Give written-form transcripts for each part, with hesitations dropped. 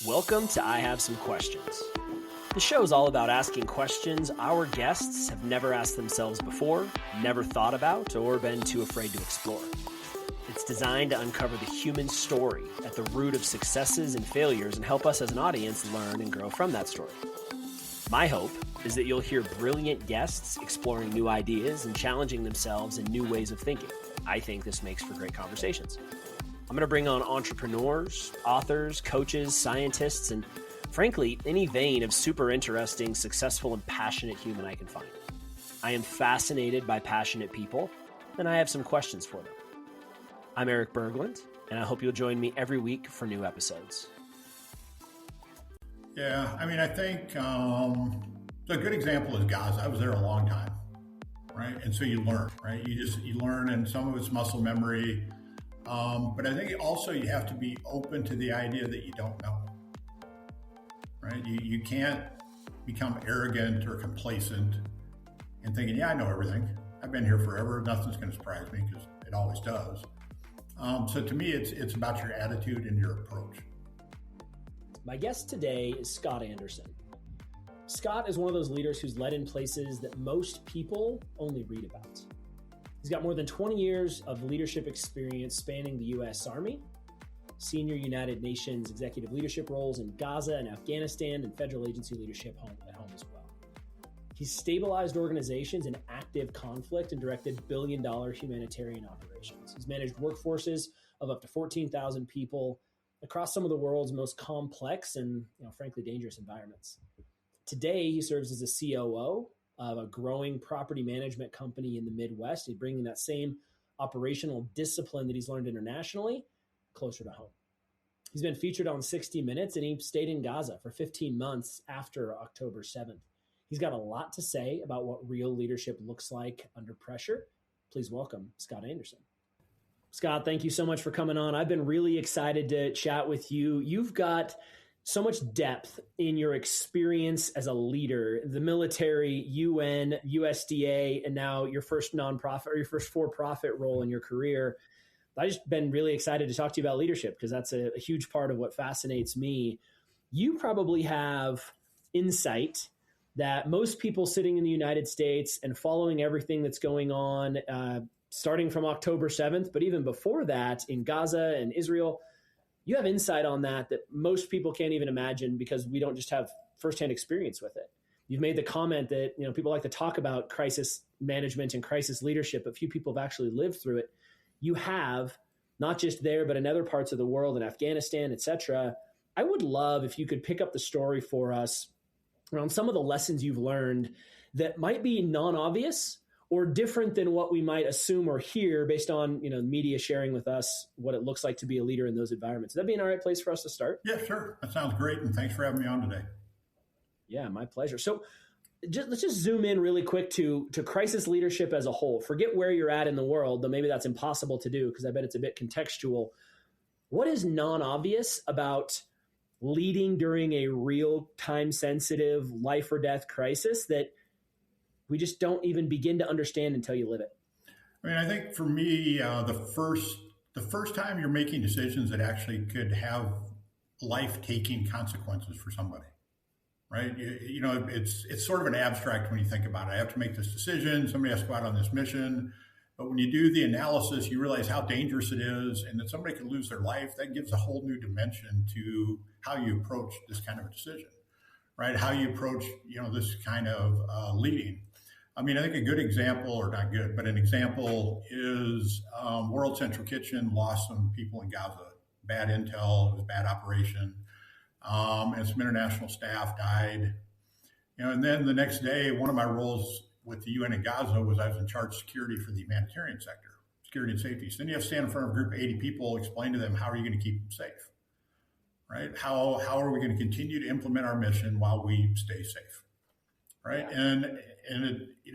Welcome to I Have Some Questions. The show is all about asking questions our guests have never asked themselves before, never thought about, or been too afraid to explore. It's designed to uncover the human story at the root of successes and failures and help us as an audience learn and grow from that story. My hope is that you'll hear brilliant guests exploring new ideas and challenging themselves in new ways of thinking. I think this makes for great conversations. I'm going to bring on entrepreneurs, authors, coaches, scientists, and frankly, any vein of super interesting, successful, and passionate human I can find. I am fascinated by passionate people, and I have some questions for them. I'm Erik Berglund, and I hope you'll join me every week for new episodes. Yeah, I think a good example is Gaza. I was there a long time, right? And so you learn, right? You learn, and some of it's muscle memory. But I think also you have to be open to the idea that you don't know, right? You can't become arrogant or complacent and thinking, yeah, I know everything. I've been here forever. Nothing's going to surprise me, because it always does. So to me, it's about your attitude and your approach. My guest today is Scott Anderson. Scott is one of those leaders who's led in places that most people only read about. He's got more than 20 years of leadership experience spanning the U.S. Army, senior United Nations executive leadership roles in Gaza and Afghanistan, and federal agency leadership at home as well. He's stabilized organizations in active conflict and directed billion-dollar humanitarian operations. He's managed workforces of up to 14,000 people across some of the world's most complex and, frankly, dangerous environments. Today, he serves as a COO of a growing property management company in the Midwest. He's bringing that same operational discipline that he's learned internationally closer to home. He's been featured on 60 Minutes, and he stayed in Gaza for 15 months after October 7th. He's got a lot to say about what real leadership looks like under pressure. Please welcome Scott Anderson. Scott, thank you so much for coming on. I've been really excited to chat with you. You've got so much depth in your experience as a leader, the military, UN, USDA, and now your first nonprofit or your first for-profit role in your career. I've just been really excited to talk to you about leadership, because that's a huge part of what fascinates me. You probably have insight that most people sitting in the United States and following everything that's going on, starting from October 7th, but even before that in Gaza and Israel, you have insight on that most people can't even imagine, because we don't just have firsthand experience with it. You've made the comment that, people like to talk about crisis management and crisis leadership, but few people have actually lived through it. You have, not just there, but in other parts of the world, in Afghanistan, et cetera. I would love if you could pick up the story for us around some of the lessons you've learned that might be non-obvious or different than what we might assume or hear based on, media sharing with us what it looks like to be a leader in those environments. Would that be an all right place for us to start? Yeah, sure. That sounds great. And thanks for having me on today. Yeah, my pleasure. So let's just zoom in really quick to crisis leadership as a whole. Forget where you're at in the world, though maybe that's impossible to do, because I bet it's a bit contextual. What is non-obvious about leading during a real time-sensitive life or death crisis that we just don't even begin to understand until you live it? I think for me, the first time you're making decisions that actually could have life-taking consequences for somebody, right? It's sort of an abstract when you think about it. I have to make this decision. Somebody has to go out on this mission. But when you do the analysis, you realize how dangerous it is, and that somebody could lose their life. That gives a whole new dimension to how you approach this kind of a decision, right? How you approach, this kind of leading. I think a good example, or not good, but an example is World Central Kitchen lost some people in Gaza. Bad intel, it was a bad operation, and some international staff died. And then the next day, one of my roles with the UN in Gaza was I was in charge of security for the humanitarian sector, security and safety. So then you have to stand in front of a group of 80 people, explain to them, how are you going to keep them safe, right? How are we going to continue to implement our mission while we stay safe, right? And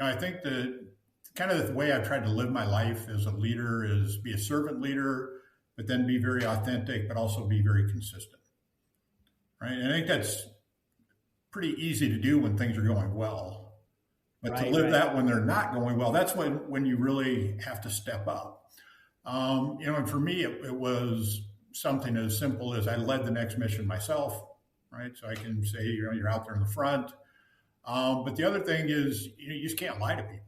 I think the kind of the way I've tried to live my life as a leader is be a servant leader, but then be very authentic, but also be very consistent, right? And I think that's pretty easy to do when things are going well. But to live that when they're not going well, that's when you really have to step up. And for me, it was something as simple as I led the next mission myself. right? So I can say, you're out there in the front. But the other thing is, you just can't lie to people.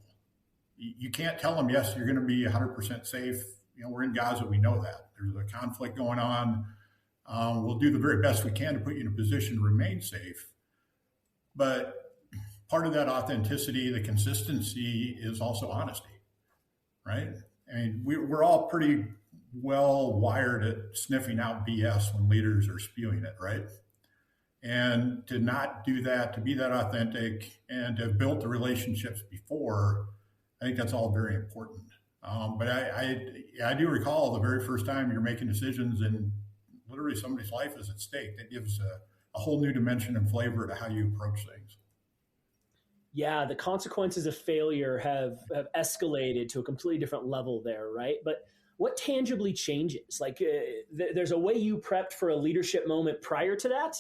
You can't tell them, yes, you're going to be 100% safe. We're in Gaza. We know that. There's a conflict going on. We'll do the very best we can to put you in a position to remain safe. But part of that authenticity, the consistency, is also honesty, right? I mean, we're all pretty well wired at sniffing out BS when leaders are spewing it, right? And to not do that, to be that authentic, and to have built the relationships before, I think that's all very important. But I do recall the very first time you're making decisions and literally somebody's life is at stake. That gives a whole new dimension and flavor to how you approach things. Yeah, the consequences of failure have escalated to a completely different level there, right? But what tangibly changes? Like there's a way you prepped for a leadership moment prior to that.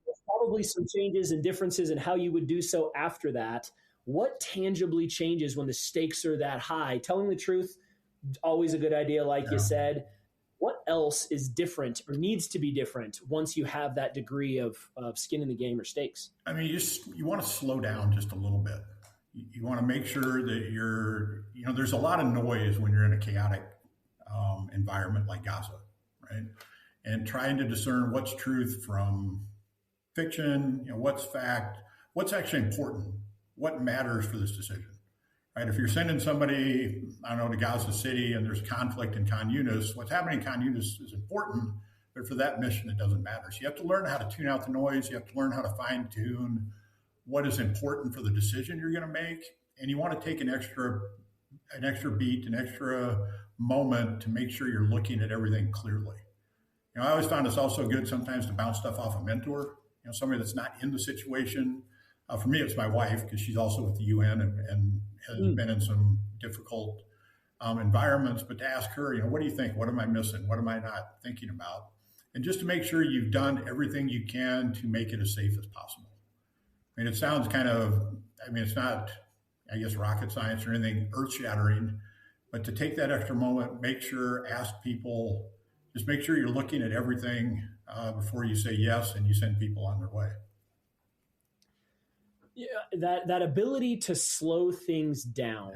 There's probably some changes and differences in how you would do so after that. What tangibly changes when the stakes are that high? Telling the truth, always a good idea, like you said. What else is different or needs to be different once you have that degree of skin in the game or stakes? I mean, you want to slow down just a little bit. You want to make sure that there's a lot of noise when you're in a chaotic environment like Gaza, right? And trying to discern what's truth from fiction, what's fact, what's actually important, what matters for this decision. Right? If you're sending somebody, to Gaza City and there's conflict in Khan Yunis, what's happening in Khan Yunis is important, but for that mission, it doesn't matter. So you have to learn how to tune out the noise. You have to learn how to fine tune what is important for the decision you're going to make. And you want to take an extra beat, an extra moment to make sure you're looking at everything clearly. I always found it's also good sometimes to bounce stuff off a mentor, somebody that's not in the situation. For me, it's my wife, because she's also with the UN and has been in some difficult environments. But to ask her, what do you think? What am I missing? What am I not thinking about? And just to make sure you've done everything you can to make it as safe as possible. I mean, it sounds it's not, rocket science or anything earth-shattering, but to take that extra moment, ask people, just make sure you're looking at everything before you say yes and you send people on their way. Yeah, that ability to slow things down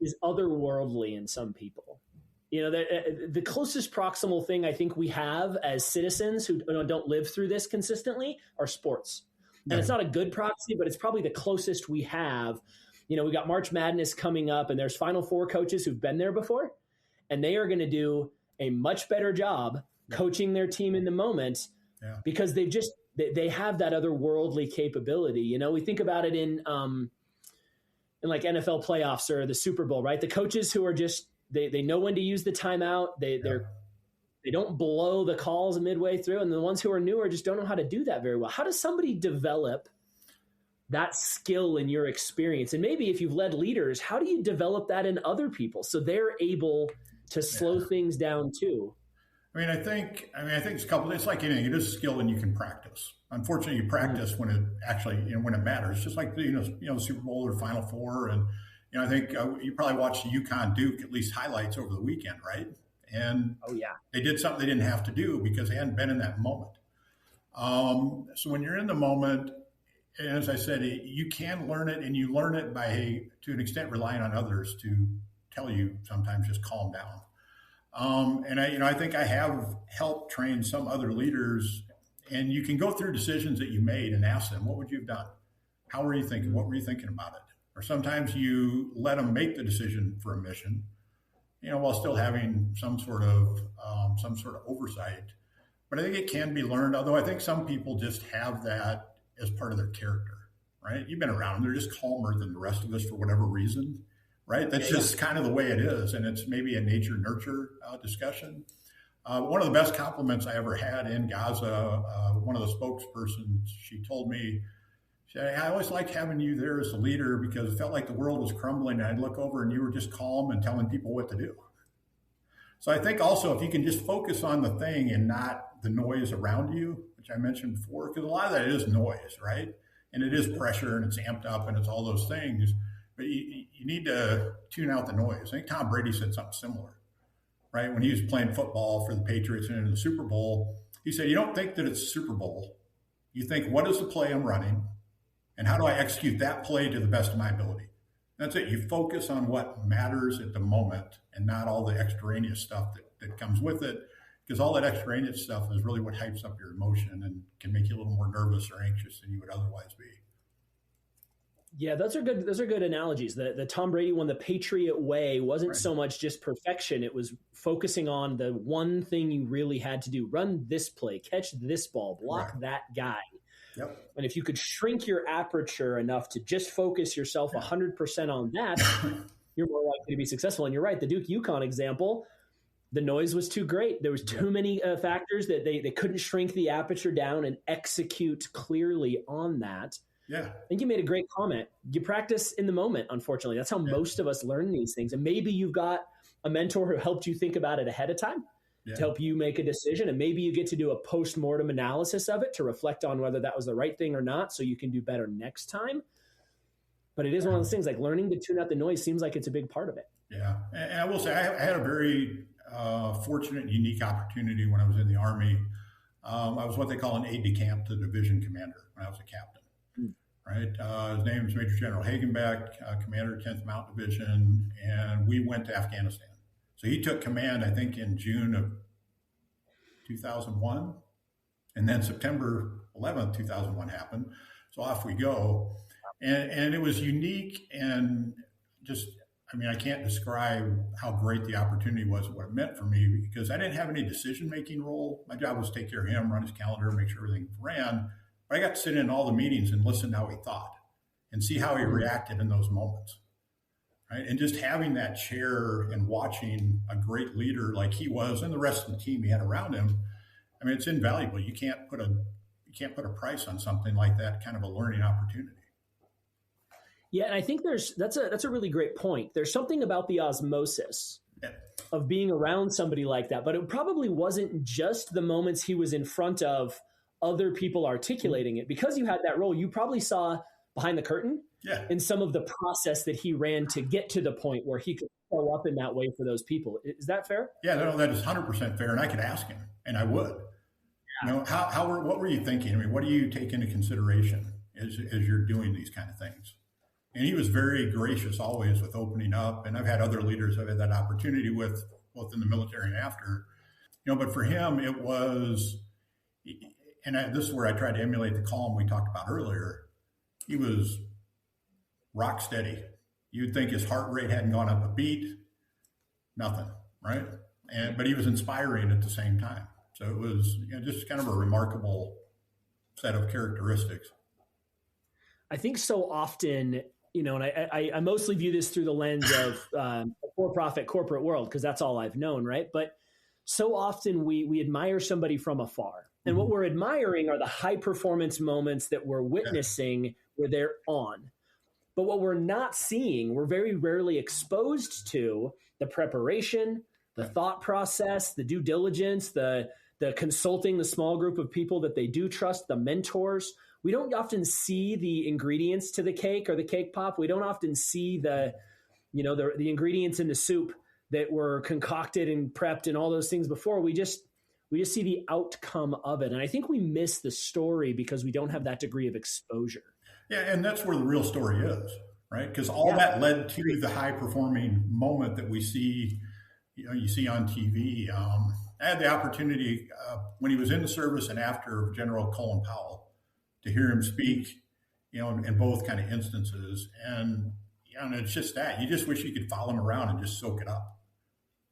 is otherworldly in some people. The closest proximal thing I think we have as citizens who don't live through this consistently are sports. And it's not a good proxy, but it's probably the closest we have. We got March Madness coming up, and there's Final Four coaches who've been there before, and they are going to do a much better job coaching their team in the moment because they have that otherworldly capability. We think about it in like NFL playoffs or the Super Bowl, right? The coaches who are just, they know when to use the timeout. They don't blow the calls midway through. And the ones who are newer just don't know how to do that very well. How does somebody develop that skill in your experience? And maybe if you've led leaders, how do you develop that in other people so they're able to slow things down too? I think it's a couple. It's like anything. It is a skill and you can practice. Unfortunately, you practice when it actually, when it matters. Just like the Super Bowl or Final Four, and I think you probably watched the UConn Duke at least highlights over the weekend, right? And they did something they didn't have to do because they hadn't been in that moment. So when you're in the moment, and as I said, you can learn it, and you learn it by, to an extent, relying on others to tell you sometimes just calm down. And I think I have helped train some other leaders, and you can go through decisions that you made and ask them, what would you have done? How were you thinking? What were you thinking about it? Or sometimes you let them make the decision for a mission, while still having some sort of oversight. But I think it can be learned, although I think some people just have that as part of their character, right? You've been around them. They're just calmer than the rest of us for whatever reason. Right? That's just kind of the way it is. And it's maybe a nature-nurture discussion. One of the best compliments I ever had in Gaza, one of the spokespersons, she told me, she said, I always liked having you there as a leader because it felt like the world was crumbling. And I'd look over and you were just calm and telling people what to do. So I think also if you can just focus on the thing and not the noise around you, which I mentioned before, because a lot of that is noise, right? And it is pressure and it's amped up and it's all those things. But you need to tune out the noise. I think Tom Brady said something similar, right? When he was playing football for the Patriots and in the Super Bowl, he said, you don't think that it's a Super Bowl You think, what is the play I'm running? And how do I execute that play to the best of my ability? That's it. You focus on what matters at the moment and not all the extraneous stuff that comes with it, because all that extraneous stuff is really what hypes up your emotion and can make you a little more nervous or anxious than you would otherwise be. Yeah, those are good. Those are good analogies. The Tom Brady one, the Patriot way, wasn't so much just perfection. It was focusing on the one thing you really had to do: run this play, catch this ball, block that guy. Yep. And if you could shrink your aperture enough to just focus yourself 100% on that, you're more likely to be successful. And you're right. The Duke UConn example, the noise was too great. There was too many factors that they couldn't shrink the aperture down and execute clearly on that. Yeah. I think you made a great comment. You practice in the moment, unfortunately. That's how most of us learn these things. And maybe you've got a mentor who helped you think about it ahead of time to help you make a decision. And maybe you get to do a post-mortem analysis of it to reflect on whether that was the right thing or not, so you can do better next time. But it is one of those things, like learning to tune out the noise seems like it's a big part of it. Yeah. And I will say I had a very fortunate and unique opportunity when I was in the Army. I was what they call an aide-de-camp to the division commander when I was a captain. Right. His name is Major General Hagenbeck, commander of 10th Mountain Division, and we went to Afghanistan. So he took command, I think, in June of 2001, and then September 11th, 2001 happened. So off we go, and it was unique and just, I mean, I can't describe how great the opportunity was, what it meant for me, because I didn't have any decision-making role. My job was to take care of him, run his calendar, make sure everything ran. But I got to sit in all the meetings and listen to how he thought and see how he reacted in those moments. Right? And just having that chair and watching a great leader like he was and the rest of the team he had around him, I mean, it's invaluable. You can't put a price on something like that kind of a learning opportunity. Yeah, and I think that's a really great point. There's something about the osmosis of being around somebody like that, but it probably wasn't just the moments he was in front of other people articulating it. Because you had that role, you probably saw behind the curtain in some of the process that he ran to get to the point where he could show up in that way for those people. Is that fair? Yeah, no, that is 100% fair. And I could ask him, and I would. You know, what were you thinking? I mean, what do you take into consideration as you're doing these kind of things? And he was very gracious always with opening up. And I've had other leaders I've had that opportunity with, both in the military and after. You know, but for him, it was, and this is where I tried to emulate the calm we talked about earlier. He was rock steady. You'd think his heart rate hadn't gone up a beat, nothing, right? But he was inspiring at the same time. So it was, you know, just kind of a remarkable set of characteristics. I think so often, you know, and I mostly view this through the lens of a for-profit corporate world, because that's all I've known, right? But so often we admire somebody from afar. And what we're admiring are the high performance moments that we're witnessing where they're on. But what we're not seeing, we're very rarely exposed to the preparation, the thought process, the due diligence, the consulting, the small group of people that they do trust, the mentors. We don't often see the ingredients to the cake or the cake pop. We don't often see the ingredients in the soup that were concocted and prepped and all those things before. We just see the outcome of it. And I think we miss the story because we don't have that degree of exposure. Yeah, and that's where the real story is, right? Because all that led to the high-performing moment that we see, you see on TV. I had the opportunity when he was in the service and after General Colin Powell to hear him speak, in both kind of instances. And it's just that. You just wish you could follow him around and just soak it up,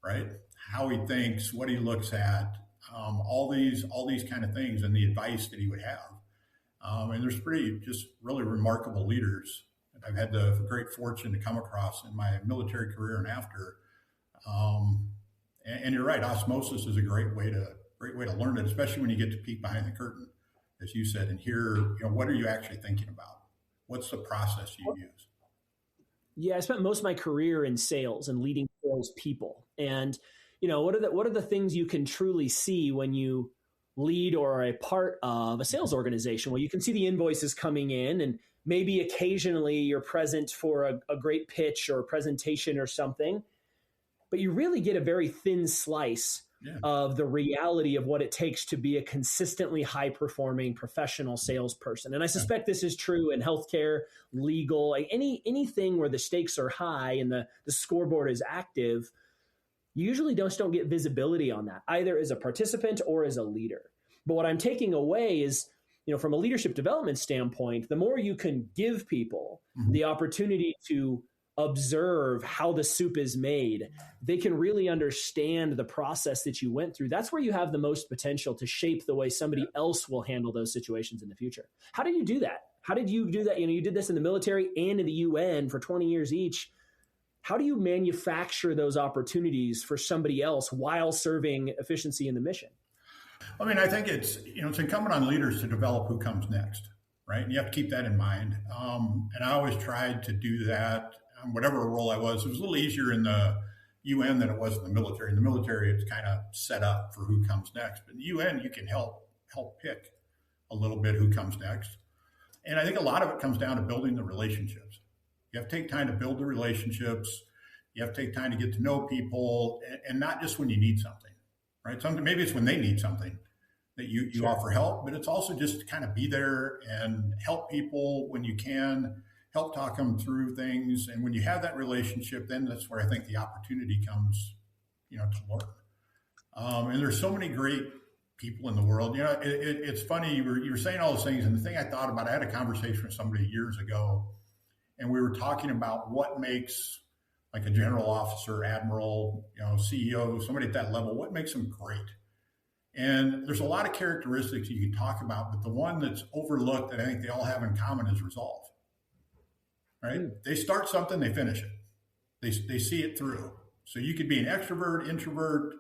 right? How he thinks, what he looks at, all these kind of things, and the advice that he would have. And there's just really remarkable leaders that I've had the great fortune to come across in my military career and after. And you're right, osmosis is a great way to learn it, especially when you get to peek behind the curtain, as you said, and hear, what are you actually thinking about? What's the process you use? Yeah, I spent most of my career in sales and leading sales people. And, what are the things you can truly see when you lead or are a part of a sales organization? Well, you can see the invoices coming in, and maybe occasionally you're present for a great pitch or a presentation or something, but you really get a very thin slice Yeah. of the reality of what it takes to be a consistently high performing professional salesperson. And I suspect this is true in healthcare, legal, like anything where the stakes are high and the scoreboard is active. You usually don't get visibility on that, either as a participant or as a leader. But what I'm taking away is, from a leadership development standpoint, the more you can give people the opportunity to observe how the soup is made, they can really understand the process that you went through. That's where you have the most potential to shape the way somebody else will handle those situations in the future. How did you do that? How did you do that? You did this in the military and in the UN for 20 years each. How do you manufacture those opportunities for somebody else while serving efficiency in the mission? I mean, I think it's incumbent on leaders to develop who comes next, right? And you have to keep that in mind. And I always tried to do that, whatever role I was. It was a little easier in the UN than it was in the military. In the military, it's kind of set up for who comes next. But in the UN, you can help pick a little bit who comes next. And I think a lot of it comes down to building the relationships. You have to take time to build the relationships. You have to take time to get to know people, and not just when you need something, right? Maybe it's when they need something that you Sure. offer help, but it's also just to kind of be there and help people when you can, help talk them through things. And when you have that relationship, then that's where I think the opportunity comes, to learn. And there's so many great people in the world. It's funny, you were saying all those things, and the thing I thought about, I had a conversation with somebody years ago, and we were talking about what makes like a general officer, admiral, CEO, somebody at that level, what makes them great? And there's a lot of characteristics you can talk about, but the one that's overlooked that I think they all have in common is resolve, right? They start something, they finish it. They see it through. So you could be an extrovert, introvert,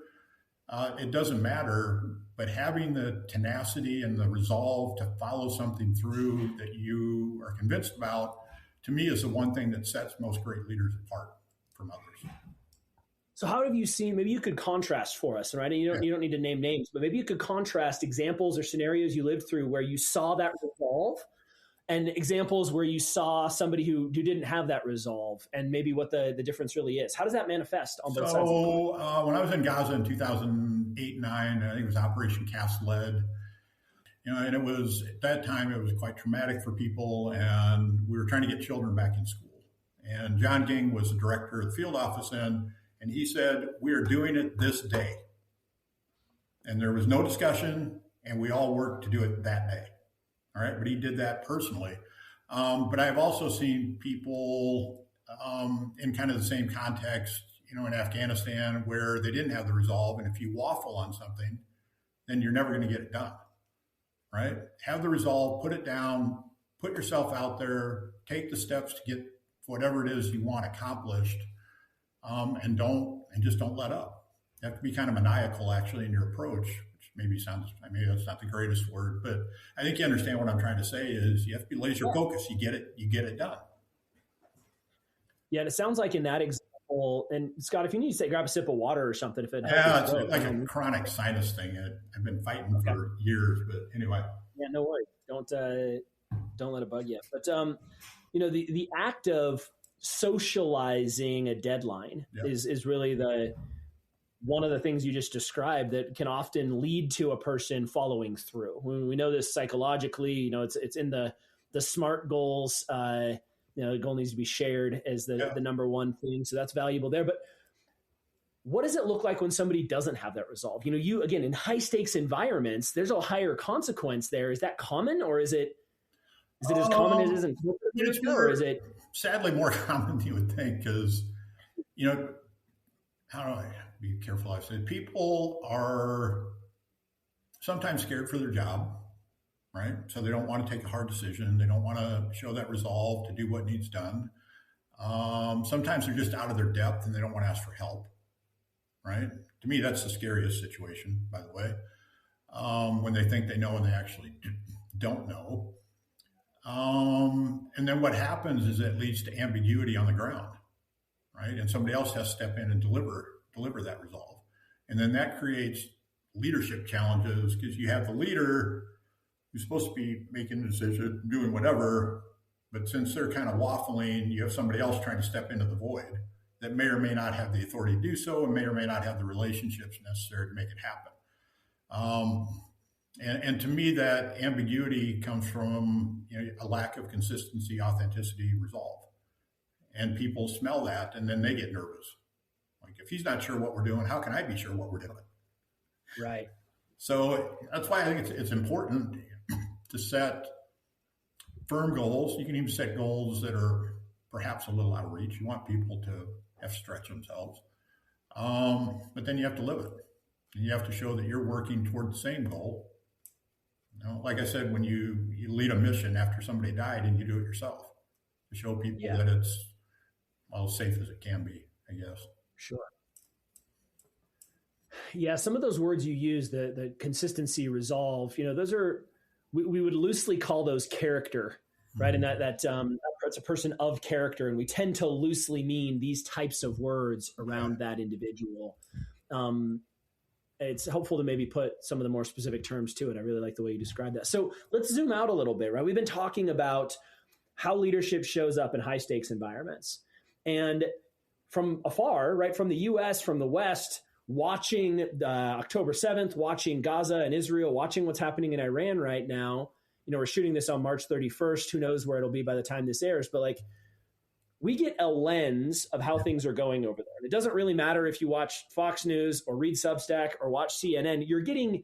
it doesn't matter, but having the tenacity and the resolve to follow something through that you are convinced about, to me, is the one thing that sets most great leaders apart from others. So how have you seen, maybe you could contrast for us, right? And you don't need to name names, but maybe you could contrast examples or scenarios you lived through where you saw that resolve and examples where you saw somebody who didn't have that resolve, and maybe what the difference really is. How does that manifest on both sides? So when I was in Gaza in 2008, 9, I think it was Operation Cast Lead, and it was, at that time, it was quite traumatic for people, and we were trying to get children back in school. And John Ging was the director of the field office then, and he said, "We are doing it this day." And there was no discussion, and we all worked to do it that day. All right, but he did that personally. But I've also seen people in kind of the same context, in Afghanistan, where they didn't have the resolve. And if you waffle on something, then you're never going to get it done, right? Have the resolve, put it down, put yourself out there, take the steps to get whatever it is you want accomplished, and just don't let up. You have to be kind of maniacal, actually, in your approach. Maybe that's not the greatest word, but I think you understand what I'm trying to say is you have to be laser focused. You get it done. Yeah. And it sounds like in that example, and Scott, if you need to grab a sip of water or something, if it helps. Yeah, it's like a chronic sinus thing. I've been fighting for years, but anyway. Yeah, no worries. Don't let it bug you. But, the act of socializing a deadline is really one of the things you just described that can often lead to a person following through. We know this psychologically, it's in the SMART goals. The goal needs to be shared as the number one thing. So that's valuable there. But what does it look like when somebody doesn't have that resolve? You, again, in high stakes environments, there's a higher consequence there. Is that common, or is it as common as it is in corporate, or is it sadly more common than you would think? Because, how do I be careful? I say people are sometimes scared for their job, right? So they don't want to take a hard decision. They don't want to show that resolve to do what needs done. Sometimes they're just out of their depth and they don't want to ask for help, right? To me, that's the scariest situation, by the way, when they think they know and they actually don't know. And then what happens is it leads to ambiguity on the ground, right? And somebody else has to step in and deliver that resolve. And then that creates leadership challenges because you have the leader who's supposed to be making a decision, doing whatever, but since they're kind of waffling, you have somebody else trying to step into the void that may or may not have the authority to do so and may or may not have the relationships necessary to make it happen. And to me, that ambiguity comes from a lack of consistency, authenticity, resolve. And people smell that, and then they get nervous. Like, if he's not sure what we're doing, how can I be sure what we're doing? Right. So that's why I think it's important to set firm goals. You can even set goals that are perhaps a little out of reach. You want people to have to stretch themselves. But then you have to live it. And you have to show that you're working toward the same goal. Like I said, when you lead a mission after somebody died and you do it yourself to show people that it's as safe as it can be, I guess. Sure. Yeah, some of those words you use, the consistency, resolve, those are, we would loosely call those character, right? Mm-hmm. And that's a person of character, and we tend to loosely mean these types of words around that individual. It's helpful to maybe put some of the more specific terms to it. I really like the way you described that. So let's zoom out a little bit, right? We've been talking about how leadership shows up in high stakes environments. And from afar, right, from the US, from the West, watching October 7th, watching Gaza and Israel, watching what's happening in Iran right now, we're shooting this on March 31st. Who knows where it'll be by the time this airs, but like, we get a lens of how things are going over there. And it doesn't really matter if you watch Fox News or read Substack or watch CNN, you're getting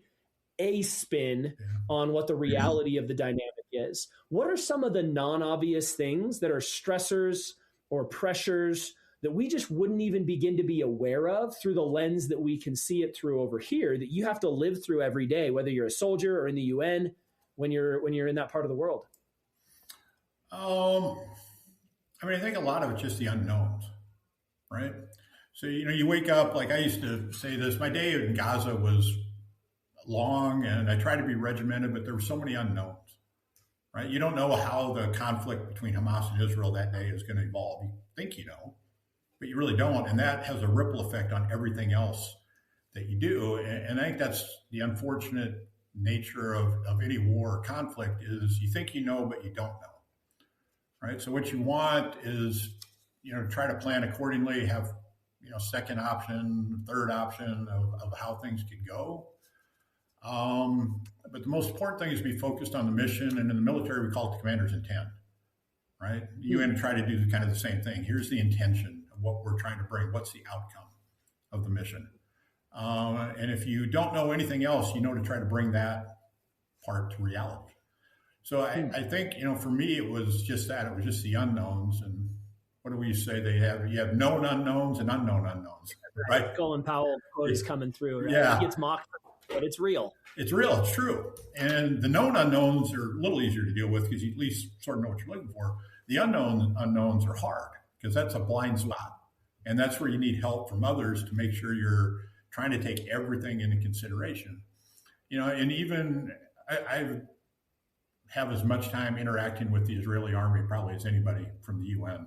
a spin on what the reality of the dynamic is. What are some of the non-obvious things that are stressors or pressures that we just wouldn't even begin to be aware of through the lens that we can see it through over here, that you have to live through every day, whether you're a soldier or in the UN, when you're in that part of the world? I think a lot of it's just the unknowns, right? So, you wake up, like I used to say this, my day in Gaza was long and I tried to be regimented, but there were so many unknowns, right? You don't know how the conflict between Hamas and Israel that day is going to evolve. You think you know, but you really don't. And that has a ripple effect on everything else that you do. And I think that's the unfortunate nature of any war or conflict is you think you know, but you don't know. Right. So what you want is, try to plan accordingly, have, second option, third option of how things could go. But the most important thing is to be focused on the mission. And in the military, we call it the commander's intent. Right. You want to try to do kind of the same thing. Here's the intention of what we're trying to bring. What's the outcome of the mission? And if you don't know anything else, to try to bring that part to reality. So I think, for me, it was just that. It was just the unknowns. And what do we say? You have known unknowns and unknown unknowns, right? Colin Powell quote is coming through, right? Yeah. It gets mocked, but it's real. It's real. It's true. And the known unknowns are a little easier to deal with because you at least sort of know what you're looking for. The unknown unknowns are hard because that's a blind spot. And that's where you need help from others to make sure you're trying to take everything into consideration. And even I've have as much time interacting with the Israeli army probably as anybody from the UN.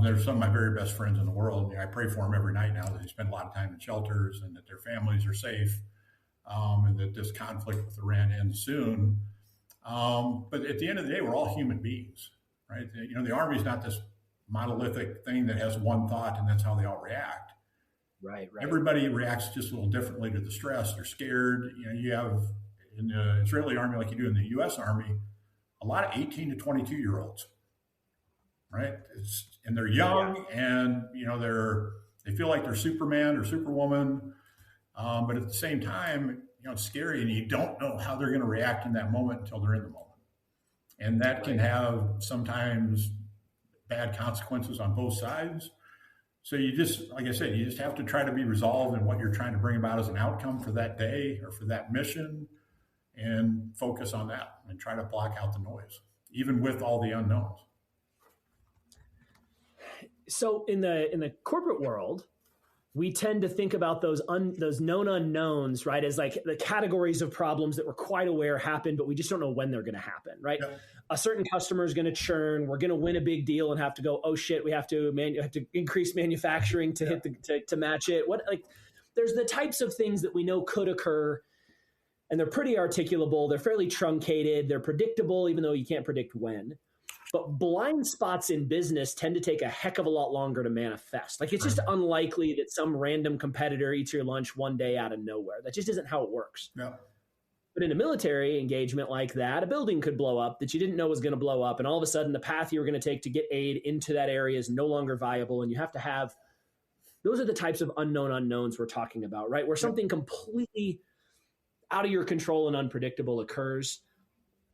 They're some of my very best friends in the world. I pray for them every night now that they spend a lot of time in shelters and that their families are safe and that this conflict with Iran ends soon. But at the end of the day, we're all human beings, right? The army is not this monolithic thing that has one thought and that's how they all react. Right. Everybody reacts just a little differently to the stress. They're scared. You have in the Israeli army, like you do in the U.S. Army, a lot of 18 to 22-year-olds, right? And they're young, and they feel like they're Superman or Superwoman, but at the same time, it's scary, and you don't know how they're going to react in that moment until they're in the moment, and that can have sometimes bad consequences on both sides. So you just, like I said, you just have to try to be resolved in what you're trying to bring about as an outcome for that day or for that mission. And focus on that and try to block out the noise, even with all the unknowns. So in the corporate world, we tend to think about those known unknowns, right, as like the categories of problems that we're quite aware happen, but we just don't know when they're going to happen, right? Yeah. A certain customer is going to churn. We're going to win a big deal and have to go, oh shit, we have to increase manufacturing to hit to match it. There's the types of things that we know could occur. And they're pretty articulable. They're fairly truncated. They're predictable, even though you can't predict when. But blind spots in business tend to take a heck of a lot longer to manifest. Like, it's just unlikely that some random competitor eats your lunch one day out of nowhere. That just isn't how it works. Yeah. But in a military engagement like that, a building could blow up that you didn't know was going to blow up. And all of a sudden, the path you were going to take to get aid into that area is no longer viable. And you have to have, those are the types of unknown unknowns we're talking about, right? Where something completely out of your control and unpredictable occurs.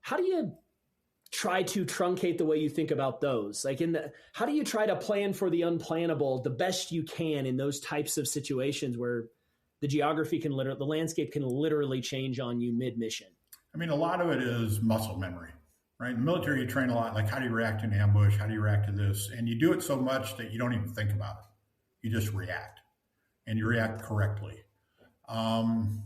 How do you try to truncate the way you think about those? Like, how do you try to plan for the unplannable the best you can in those types of situations where the geography the landscape can literally change on you mid-mission? I mean, a lot of it is muscle memory, right? In the military, you train a lot, like how do you react to an ambush? How do you react to this? And you do it so much that you don't even think about it. You just react, and you react correctly. In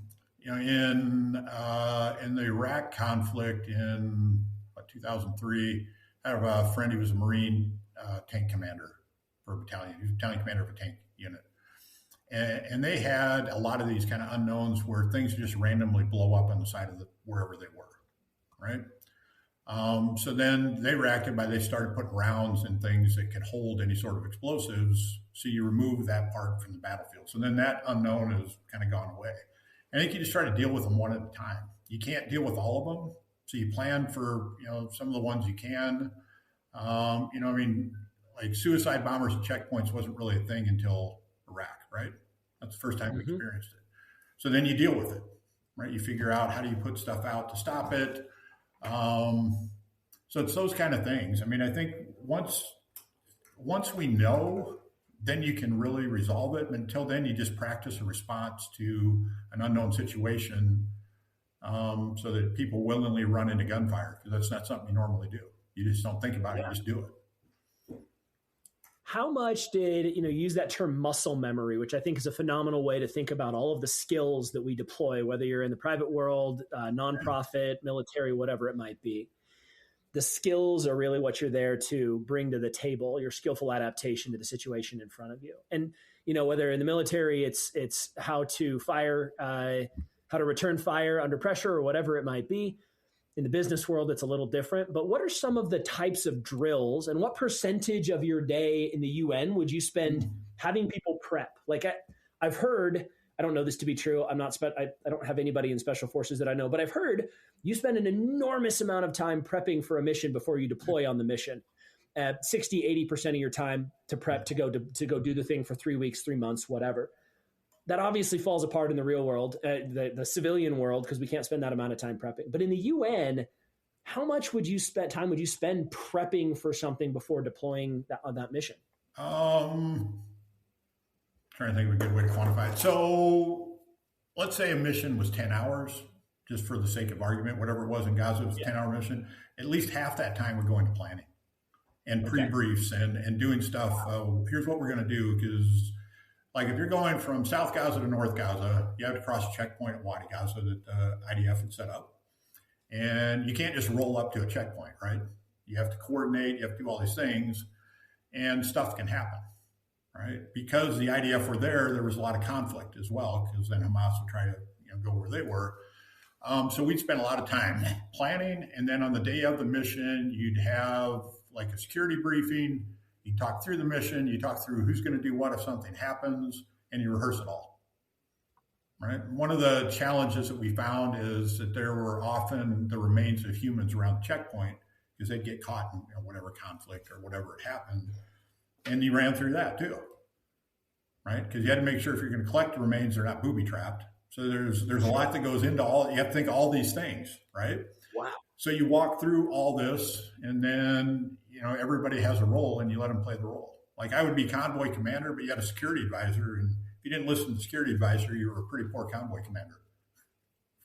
the Iraq conflict in 2003, I have a friend who was a Marine tank commander for a battalion. He was a battalion commander of a tank unit. And they had a lot of these kind of unknowns where things just randomly blow up on the side of wherever they were, right? So then they reacted they started putting rounds and things that could hold any sort of explosives. So you remove that part from the battlefield. So then that unknown has kind of gone away. I think you just try to deal with them one at a time. You can't deal with all of them. So you plan for, some of the ones you can. Like suicide bombers and checkpoints wasn't really a thing until Iraq, right? That's the first time we experienced it. So then you deal with it, right? You figure out how do you put stuff out to stop it. So it's those kind of things. I mean, I think once we know, then you can really resolve it. But until then, you just practice a response to an unknown situation, so that people willingly run into gunfire, because that's not something you normally do. You just don't think about it, you just do it. How much did, use that term muscle memory, which I think is a phenomenal way to think about all of the skills that we deploy, whether you're in the private world, nonprofit, military, whatever it might be. The skills are really what you're there to bring to the table, your skillful adaptation to the situation in front of you. And, whether in the military, it's how to fire, how to return fire under pressure or whatever it might be. In the business world, it's a little different. But what are some of the types of drills, and what percentage of your day in the UN would you spend having people prep? Like I've heard, I don't know this to be true. I don't have anybody in special forces that I know, but I've heard you spend an enormous amount of time prepping for a mission before you deploy on the mission. 60, 80% of your time to prep to go do the thing for 3 weeks, 3 months, whatever. That obviously falls apart in the real world, the civilian world, because we can't spend that amount of time prepping. But in the UN, how much would you spend prepping for something before deploying on that mission? Trying to think of a good way to quantify it. So let's say a mission was 10 hours, just for the sake of argument. Whatever it was in Gaza, it was a 10-hour mission. At least half that time would go into planning and pre-briefs and doing stuff. Here's what we're going to do, because like if you're going from South Gaza to North Gaza, you have to cross a checkpoint at Wadi Gaza that the IDF had set up. And you can't just roll up to a checkpoint, right? You have to coordinate, you have to do all these things, and stuff can happen, right? Because the IDF were there was a lot of conflict as well, because then Hamas would try to go where they were. So we'd spend a lot of time planning, and then on the day of the mission, you'd have like a security briefing. You talk through the mission, you talk through who's going to do what if something happens, and you rehearse it all, right? One of the challenges that we found is that there were often the remains of humans around the checkpoint, because they'd get caught in whatever conflict or whatever had happened. And you ran through that too, right? Because you had to make sure if you're going to collect the remains, they're not booby-trapped. So there's a lot that goes into all, you have to think of all these things, right? Wow. So you walk through all this, and then, everybody has a role, and you let them play the role. Like I would be convoy commander, but you had a security advisor, and if you didn't listen to the security advisor, you were a pretty poor convoy commander,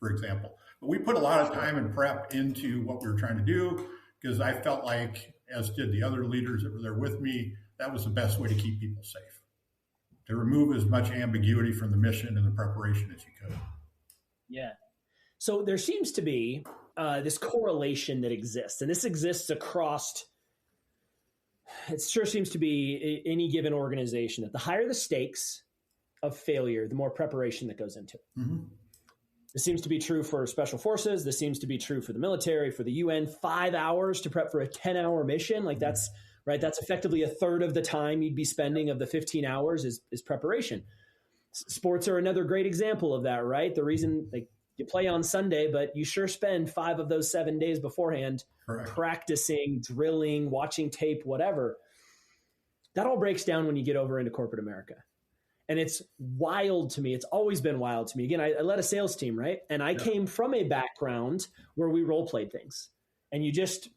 for example. But we put a lot of time and prep into what we were trying to do, because I felt like, as did the other leaders that were there with me, that was the best way to keep people safe, to remove as much ambiguity from the mission and the preparation as you could. Yeah. So there seems to be this correlation that exists, and this exists across, it sure seems to be any given organization, that the higher the stakes of failure, the more preparation that goes into it. Mm-hmm. This seems to be true for special forces. This seems to be true for the military, for the UN. 5 hours to prep for a 10-hour mission. Like that's right. That's effectively a third of the time you'd be spending of the 15 hours is preparation. Sports are another great example of that, right? The reason like you play on Sunday, but you sure spend 5 of those 7 days beforehand practicing, drilling, watching tape, whatever. That all breaks down when you get over into corporate America. And it's wild to me. It's always been wild to me. Again, I led a sales team, right? And I came from a background where we role played things. And you just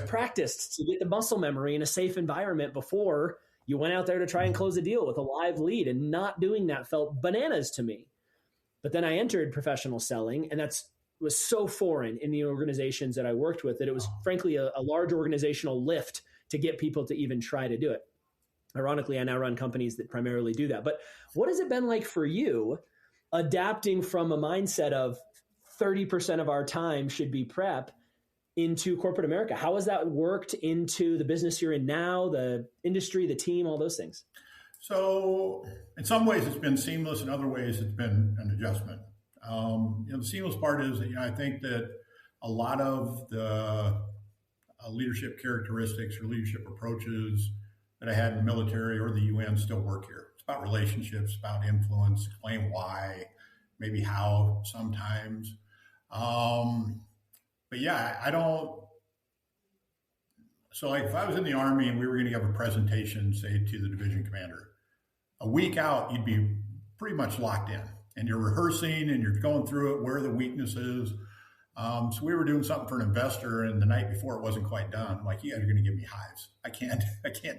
practiced to get the muscle memory in a safe environment before you went out there to try and close a deal with a live lead. And not doing that felt bananas to me. But then I entered professional selling, and was so foreign in the organizations that I worked with that it was frankly a large organizational lift to get people to even try to do it. Ironically, I now run companies that primarily do that. But what has it been like for you adapting from a mindset of 30% of our time should be prep into corporate America? How has that worked into the business you're in now, the industry, the team, all those things? So in some ways it's been seamless. In other ways it's been an adjustment. The seamless part is that, I think that a lot of the leadership characteristics or leadership approaches that I had in the military or the UN still work here. It's about relationships, about influence, explain why, maybe how sometimes. But yeah, I don't. So like if I was in the Army and we were going to give a presentation, say to the division commander, a week out, you'd be pretty much locked in and you're rehearsing and you're going through it, where are the weaknesses. So we were doing something for an investor, and the night before it wasn't quite done. I'm like, you guys are going to give me hives. I can't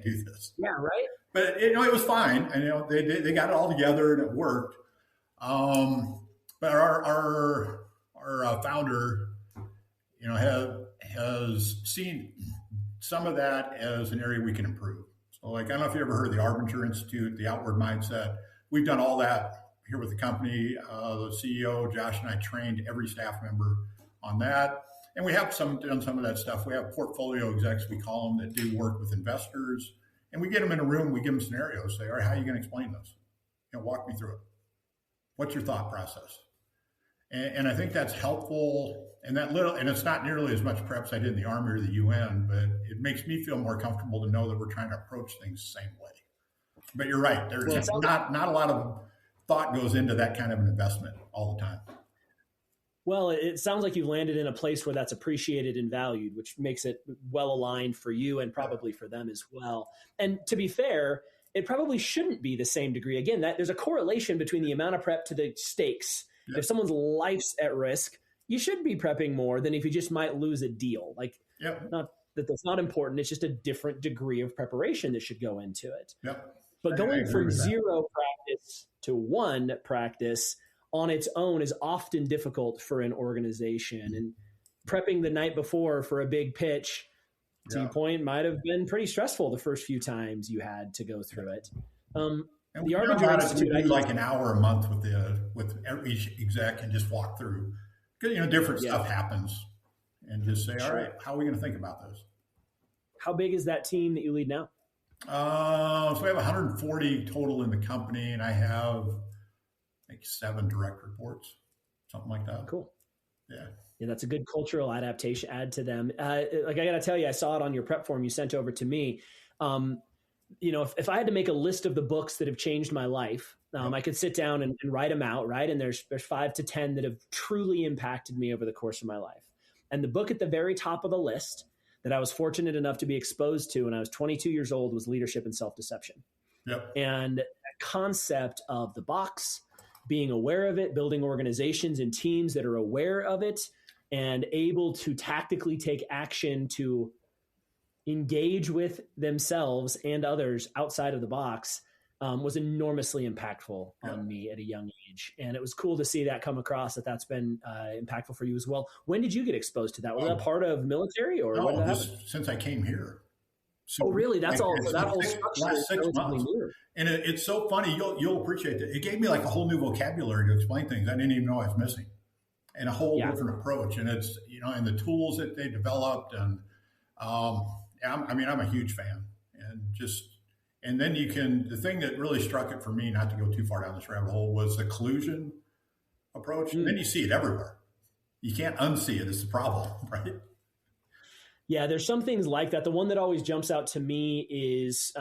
do this. Yeah, right. But it was fine. And they got it all together and it worked. But our founder, has seen some of that as an area we can improve. So like, I don't know if you ever heard of the Arbinger Institute, the outward mindset. We've done all that here with the company. The CEO, Josh, and I trained every staff member on that. And we have done some of that stuff. We have portfolio execs, we call them, that do work with investors. And we get them in a room, we give them scenarios, say, all right, how are you going to explain this? Walk me through it. What's your thought process? And I think that's helpful. And and it's not nearly as much prep as I did in the Army or the UN, but it makes me feel more comfortable to know that we're trying to approach things the same way. But you're right. There's not a lot of thought goes into that kind of an investment all the time. Well, it sounds like you've landed in a place where that's appreciated and valued, which makes it well aligned for you and probably for them as well. And to be fair, it probably shouldn't be the same degree. Again, there's a correlation between the amount of prep to the stakes. Yep. If someone's life's at risk, you should be prepping more than if you just might lose a deal. Like, not that that's not important. It's just a different degree of preparation that should go into it. Yep. But going from zero practice to one practice on its own is often difficult for an organization. And prepping the night before for a big pitch, to your point, might have been pretty stressful the first few times you had to go through it. And the Arbinger Institute, we do like an hour a month with each exec and just walk through. Because different stuff happens, and just say, all right, how are we going to think about this? How big is that team that you lead now? So we have 140 total in the company, and I have like 7 direct reports, something like that. Cool. Yeah, that's a good cultural adaptation. Add to them. Like I got to tell you, I saw it on your prep form you sent over to me. If I had to make a list of the books that have changed my life, I could sit down and write them out, right? And there's 5 to 10 that have truly impacted me over the course of my life. And the book at the very top of the list that I was fortunate enough to be exposed to when I was 22 years old was Leadership and Self-Deception. Yep. And that concept of the box, being aware of it, building organizations and teams that are aware of it and able to tactically take action to engage with themselves and others outside of the box was enormously impactful on me at a young age. And it was cool to see that come across, that's been impactful for you as well. When did you get exposed to that? Was that part of military or when did that happen? Since I came here. So really? That's all. So that whole structure is relatively new. And it's so funny. You'll appreciate it. It gave me like a whole new vocabulary to explain things I didn't even know I was missing, and a whole different approach. And it's and the tools that they developed, and I'm a huge fan. And then the thing that really struck it for me, not to go too far down this rabbit hole, was the collusion approach. And then you see it everywhere. You can't unsee it. It's the problem, right? Yeah, there's some things like that. The one that always jumps out to me is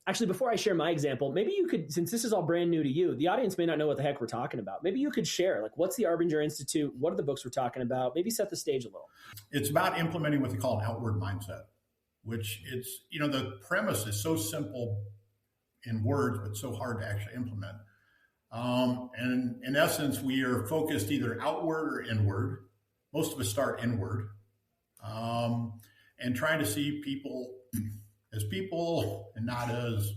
actually, before I share my example, maybe you could, since this is all brand new to you, the audience may not know what the heck we're talking about. Maybe you could share, like, what's the Arbinger Institute? What are the books we're talking about? Maybe set the stage a little. It's about implementing what they call an outward mindset, which it's, the premise is so simple in words, but so hard to actually implement. And in essence, we are focused either outward or inward. Most of us start inward, and trying to see people as people and not as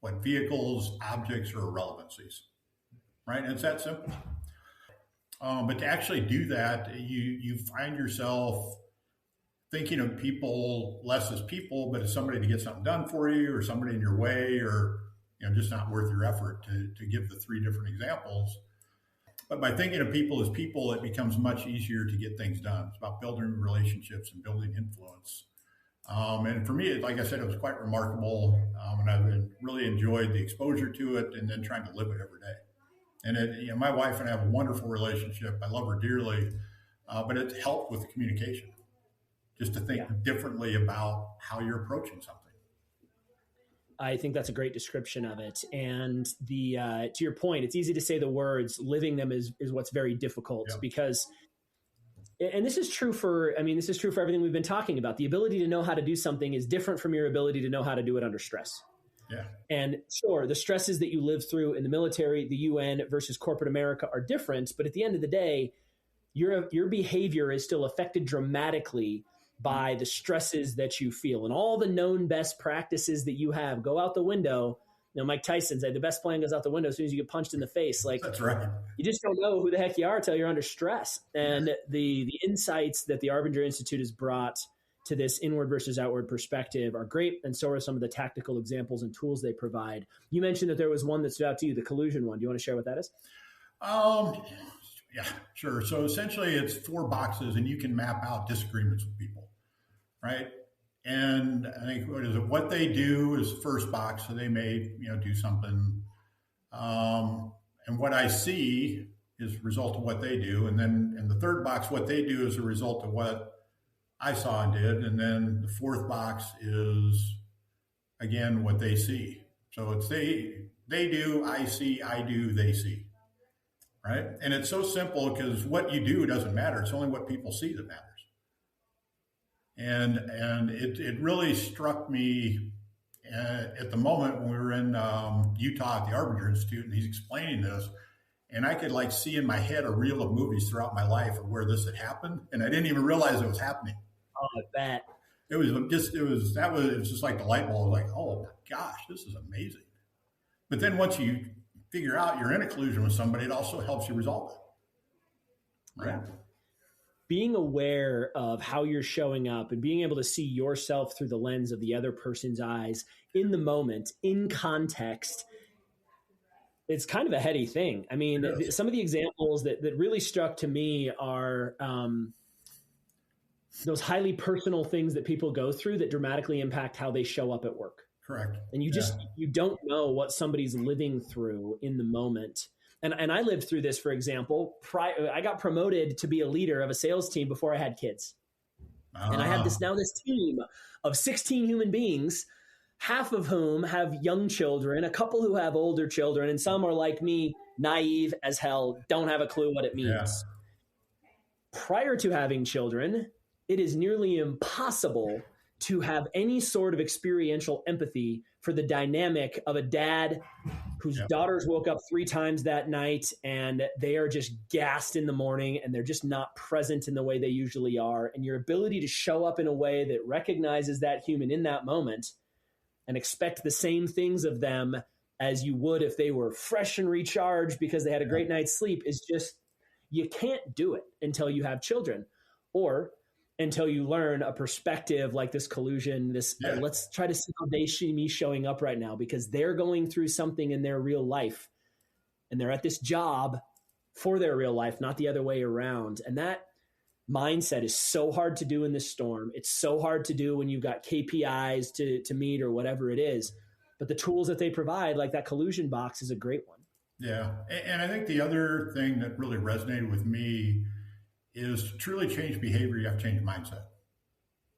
what vehicles, objects, or irrelevancies, right? And it's that simple. But to actually do that, you find yourself thinking of people less as people, but as somebody to get something done for you, or somebody in your way, or just not worth your effort, to give the three different examples. But by thinking of people as people, it becomes much easier to get things done. It's about building relationships and building influence. And for me, like I said, it was quite remarkable. And I've really enjoyed the exposure to it, and then trying to live it every day. And my wife and I have a wonderful relationship. I love her dearly, but it helped with the communication, just to think differently about how you're approaching something. I think that's a great description of it. And to your point, it's easy to say the words, living them is what's very difficult, because, and this is true for everything we've been talking about. The ability to know how to do something is different from your ability to know how to do it under stress. Yeah. And sure, the stresses that you live through in the military, the UN versus corporate America are different. But at the end of the day, your behavior is still affected dramatically by the stresses that you feel, and all the known best practices that you have go out the window. Mike Tyson said the best plan goes out the window as soon as you get punched in the face. Like, that's right. You just don't know who the heck you are until you're under stress. And the insights that the Arbinger Institute has brought to this inward versus outward perspective are great. And so are some of the tactical examples and tools they provide. You mentioned that there was one that stood out to you, the collusion one. Do you want to share what that is? Yeah, sure. So essentially it's 4 boxes, and you can map out disagreements with people, right? And I think what they do is the first box. So they may, do something. And what I see is a result of what they do. And then in the third box, what they do is a result of what I saw and did. And then the fourth box is, again, what they see. So it's they do, I see, I do, they see. Right? And it's so simple, because what you do doesn't matter. It's only what people see that matters. And it really struck me at the moment when we were in Utah at the Arbinger Institute, and he's explaining this, and I could see in my head a reel of movies throughout my life of where this had happened, and I didn't even realize it was happening. Oh, I bet. It was just like the light bulb was like, oh my gosh, this is amazing. But then once you figure out you're in a collusion with somebody, it also helps you resolve it. Right? Yeah. Being aware of how you're showing up and being able to see yourself through the lens of the other person's eyes in the moment, in context, it's kind of a heady thing. I mean, some of the examples that really struck to me are those highly personal things that people go through that dramatically impact how they show up at work. Correct. And you don't know what somebody's living through in the moment. And I lived through this, for example. I got promoted to be a leader of a sales team before I had kids. And I have this team of 16 human beings, half of whom have young children, a couple who have older children, and some are like me, naive as hell, don't have a clue what it means. Yeah. Prior to having children, it is nearly impossible to have any sort of experiential empathy for the dynamic of a dad whose daughters woke up 3 times that night, and they are just gassed in the morning, and they're just not present in the way they usually are. And your ability to show up in a way that recognizes that human in that moment and expect the same things of them as you would if they were fresh and recharged because they had a great night's sleep is just, you can't do it until you have children, or until you learn a perspective like this collusion, let's try to see how they see me showing up right now, because they're going through something in their real life and they're at this job for their real life, not the other way around. And that mindset is so hard to do in this storm. It's so hard to do when you've got KPIs to meet or whatever it is. But the tools that they provide, like that collusion box, is a great one. Yeah. And I think the other thing that really resonated with me is to truly change behavior, you have to change mindset,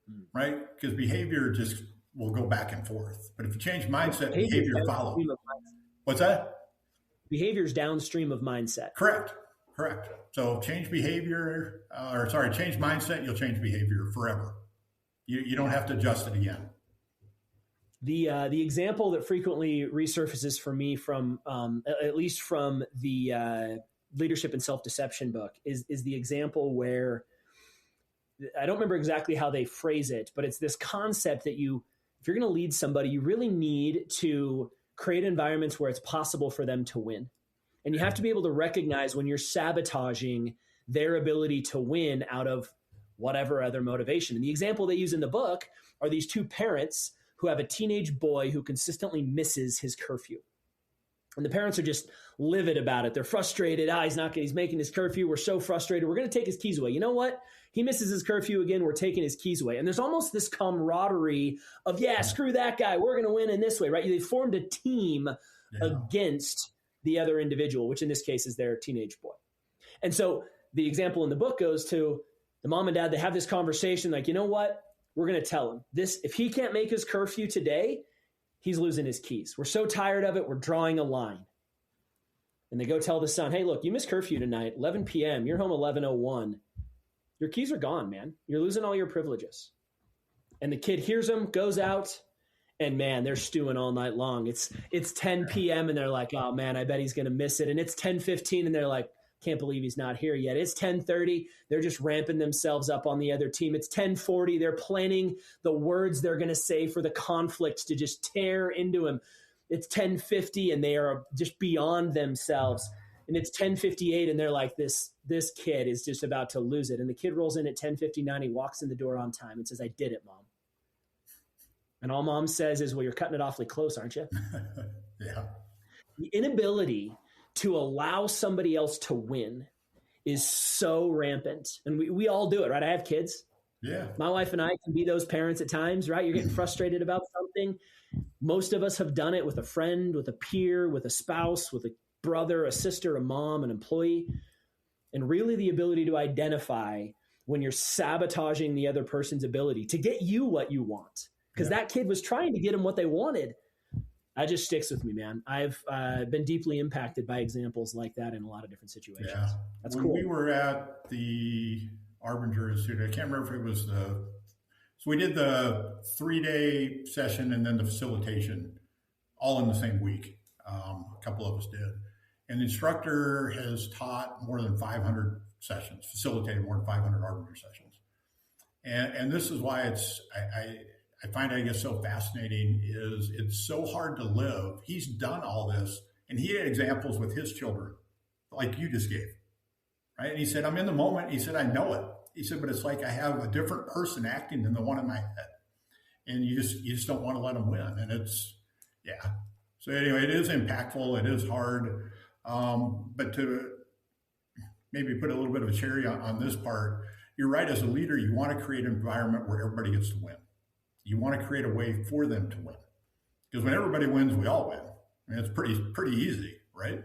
Mm. right? Because behavior just will go back and forth. But if you change mindset, Behavior is behavior follows. downstream of mindset. What's that? Behavior is downstream of mindset. Correct. Correct. So change behavior, change mindset, you'll change behavior forever. You don't have to adjust it again. The example that frequently resurfaces for me from at least from the leadership and self-deception book is the example where I don't remember exactly how they phrase it, but it's this concept that if you're going to lead somebody, you really need to create environments where it's possible for them to win. And you have to be able to recognize when you're sabotaging their ability to win out of whatever other motivation. And the example they use in the book are these two parents who have a teenage boy who consistently misses his curfew. And the parents are just livid about it. They're frustrated. He's making his curfew. We're so frustrated. We're going to take his keys away. You know what? He misses his curfew again. We're taking his keys away. And there's almost this camaraderie of, screw that guy. We're going to win in this way, right? They formed a team against the other individual, which in this case is their teenage boy. And so the example in the book goes to the mom and dad. They have this conversation like, you know what? We're going to tell him this. If he can't make his curfew today, he's losing his keys. We're so tired of it. We're drawing a line. And they go tell the son, hey, look, you missed curfew tonight, 11 p.m. You're home 11:01. Your keys are gone, man. You're losing all your privileges. And the kid hears them, goes out, and man, they're stewing all night long. It's 10 p.m. and they're like, oh man, I bet he's going to miss it. And it's 10:15 and they're like, can't believe he's not here yet. It's 10:30. They're just ramping themselves up on the other team. It's 10:40. They're planning the words they're going to say for the conflict to just tear into him. It's 10:50 and they are just beyond themselves. And it's 10:58 and they're like, this kid is just about to lose it. And the kid rolls in at 10:59. He walks in the door on time and says, I did it, Mom. And all Mom says is, well, you're cutting it awfully close, aren't you? Yeah. The inability to allow somebody else to win is so rampant. And we all do it, right? I have kids. Yeah. My wife and I can be those parents at times, right? You're getting frustrated about something. Most of us have done it with a friend, with a peer, with a spouse, with a brother, a sister, a mom, an employee. And really the ability to identify when you're sabotaging the other person's ability to get you what you want. Because that kid was trying to get them what they wanted. That just sticks with me, man. I've been deeply impacted by examples like that in a lot of different situations. Yeah. That's when cool. we were at the Arbinger Institute, I can't remember if it was so we did the 3-day session and then the facilitation all in the same week. A couple of us did. And the instructor has taught more than 500 sessions, facilitated more than 500 Arbinger sessions. And this is why I find it, I guess, so fascinating is it's so hard to live. He's done all this, and he had examples with his children, like you just gave, right? And he said, I'm in the moment. He said, I know it. He said, but it's like I have a different person acting than the one in my head. And you just don't want to let them win. And it's, yeah. So anyway, it is impactful. It is hard. But to maybe put a little bit of a cherry on this part, you're right. As a leader, you want to create an environment where everybody gets to win. You want to create a way for them to win. Because when everybody wins, we all win. I mean, it's pretty easy, right?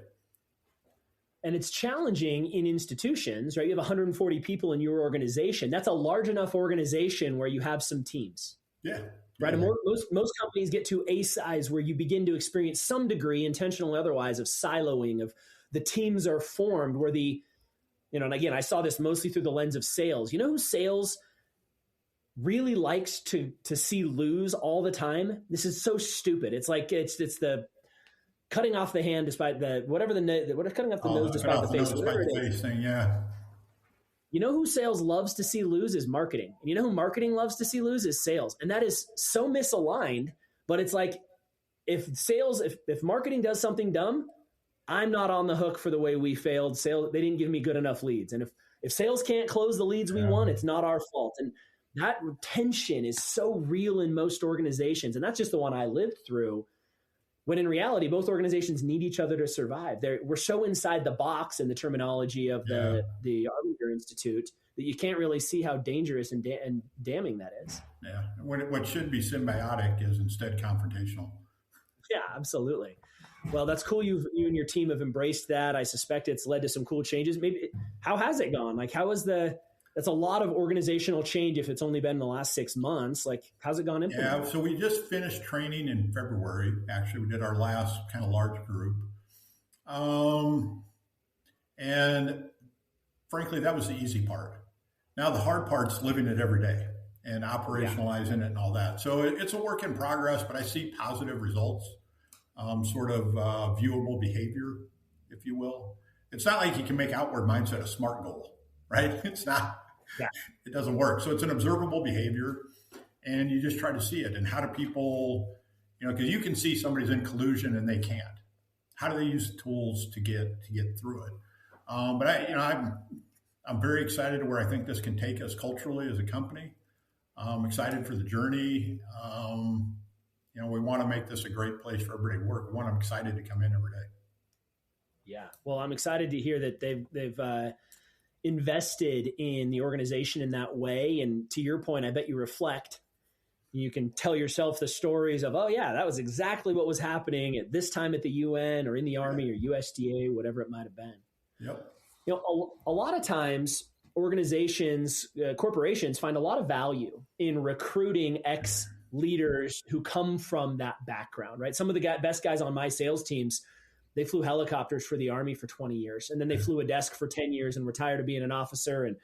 And it's challenging in institutions, right? You have 140 people in your organization. That's a large enough organization where you have some teams. Yeah. Right. Yeah. And most companies get to a size where you begin to experience some degree, intentional or otherwise, of siloing, of the teams are formed where and again, I saw this mostly through the lens of sales. You know who sales really likes to see lose all the time? This is so stupid. It's like, it's the cutting off the hand despite the, cutting off the nose despite the face. Whatever it is. Thing, yeah. You know who sales loves to see lose is marketing. And you know who marketing loves to see lose is sales. And that is so misaligned, but it's like if marketing does something dumb, I'm not on the hook for the way we failed. Sales, they didn't give me good enough leads. And if sales can't close the leads we want, it's not our fault. And that tension is so real in most organizations. And that's just the one I lived through. When in reality, both organizations need each other to survive. We're so inside the box in the terminology of the Arbinger Institute that you can't really see how dangerous and damning that is. Yeah. What should be symbiotic is instead confrontational. Yeah, absolutely. Well, that's cool. You and your team have embraced that. I suspect it's led to some cool changes. Maybe how has it gone? Like, how is that's a lot of organizational change if it's only been in the last 6 months. Like, how's it gone implemented? Yeah, so we just finished training in February. Actually, we did our last kind of large group. And frankly, that was the easy part. Now the hard part's living it every day and operationalizing it and all that. So it's a work in progress, but I see positive results, sort of viewable behavior, if you will. It's not like you can make outward mindset a SMART goal, right? It's not. Yeah. It doesn't work. So it's an observable behavior, and you just try to see it. And how do people, because you can see somebody's in collusion and they can't. How do they use the tools to get through it? But I'm very excited to where I think this can take us culturally as a company. I'm excited for the journey. We want to make this a great place for everybody to work. I'm excited to come in every day. Yeah. Well, I'm excited to hear that they've invested in the organization in that way. And to your point, I bet you reflect. You can tell yourself the stories of, oh yeah, that was exactly what was happening at this time at the UN or in the Army or USDA, whatever it might have been. Yep. A lot of times organizations, corporations find a lot of value in recruiting ex-leaders who come from that background, right? Some of the best guys on my sales teams, they flew helicopters for the Army for 20 years, and then they flew a desk for 10 years and retired to being an officer and,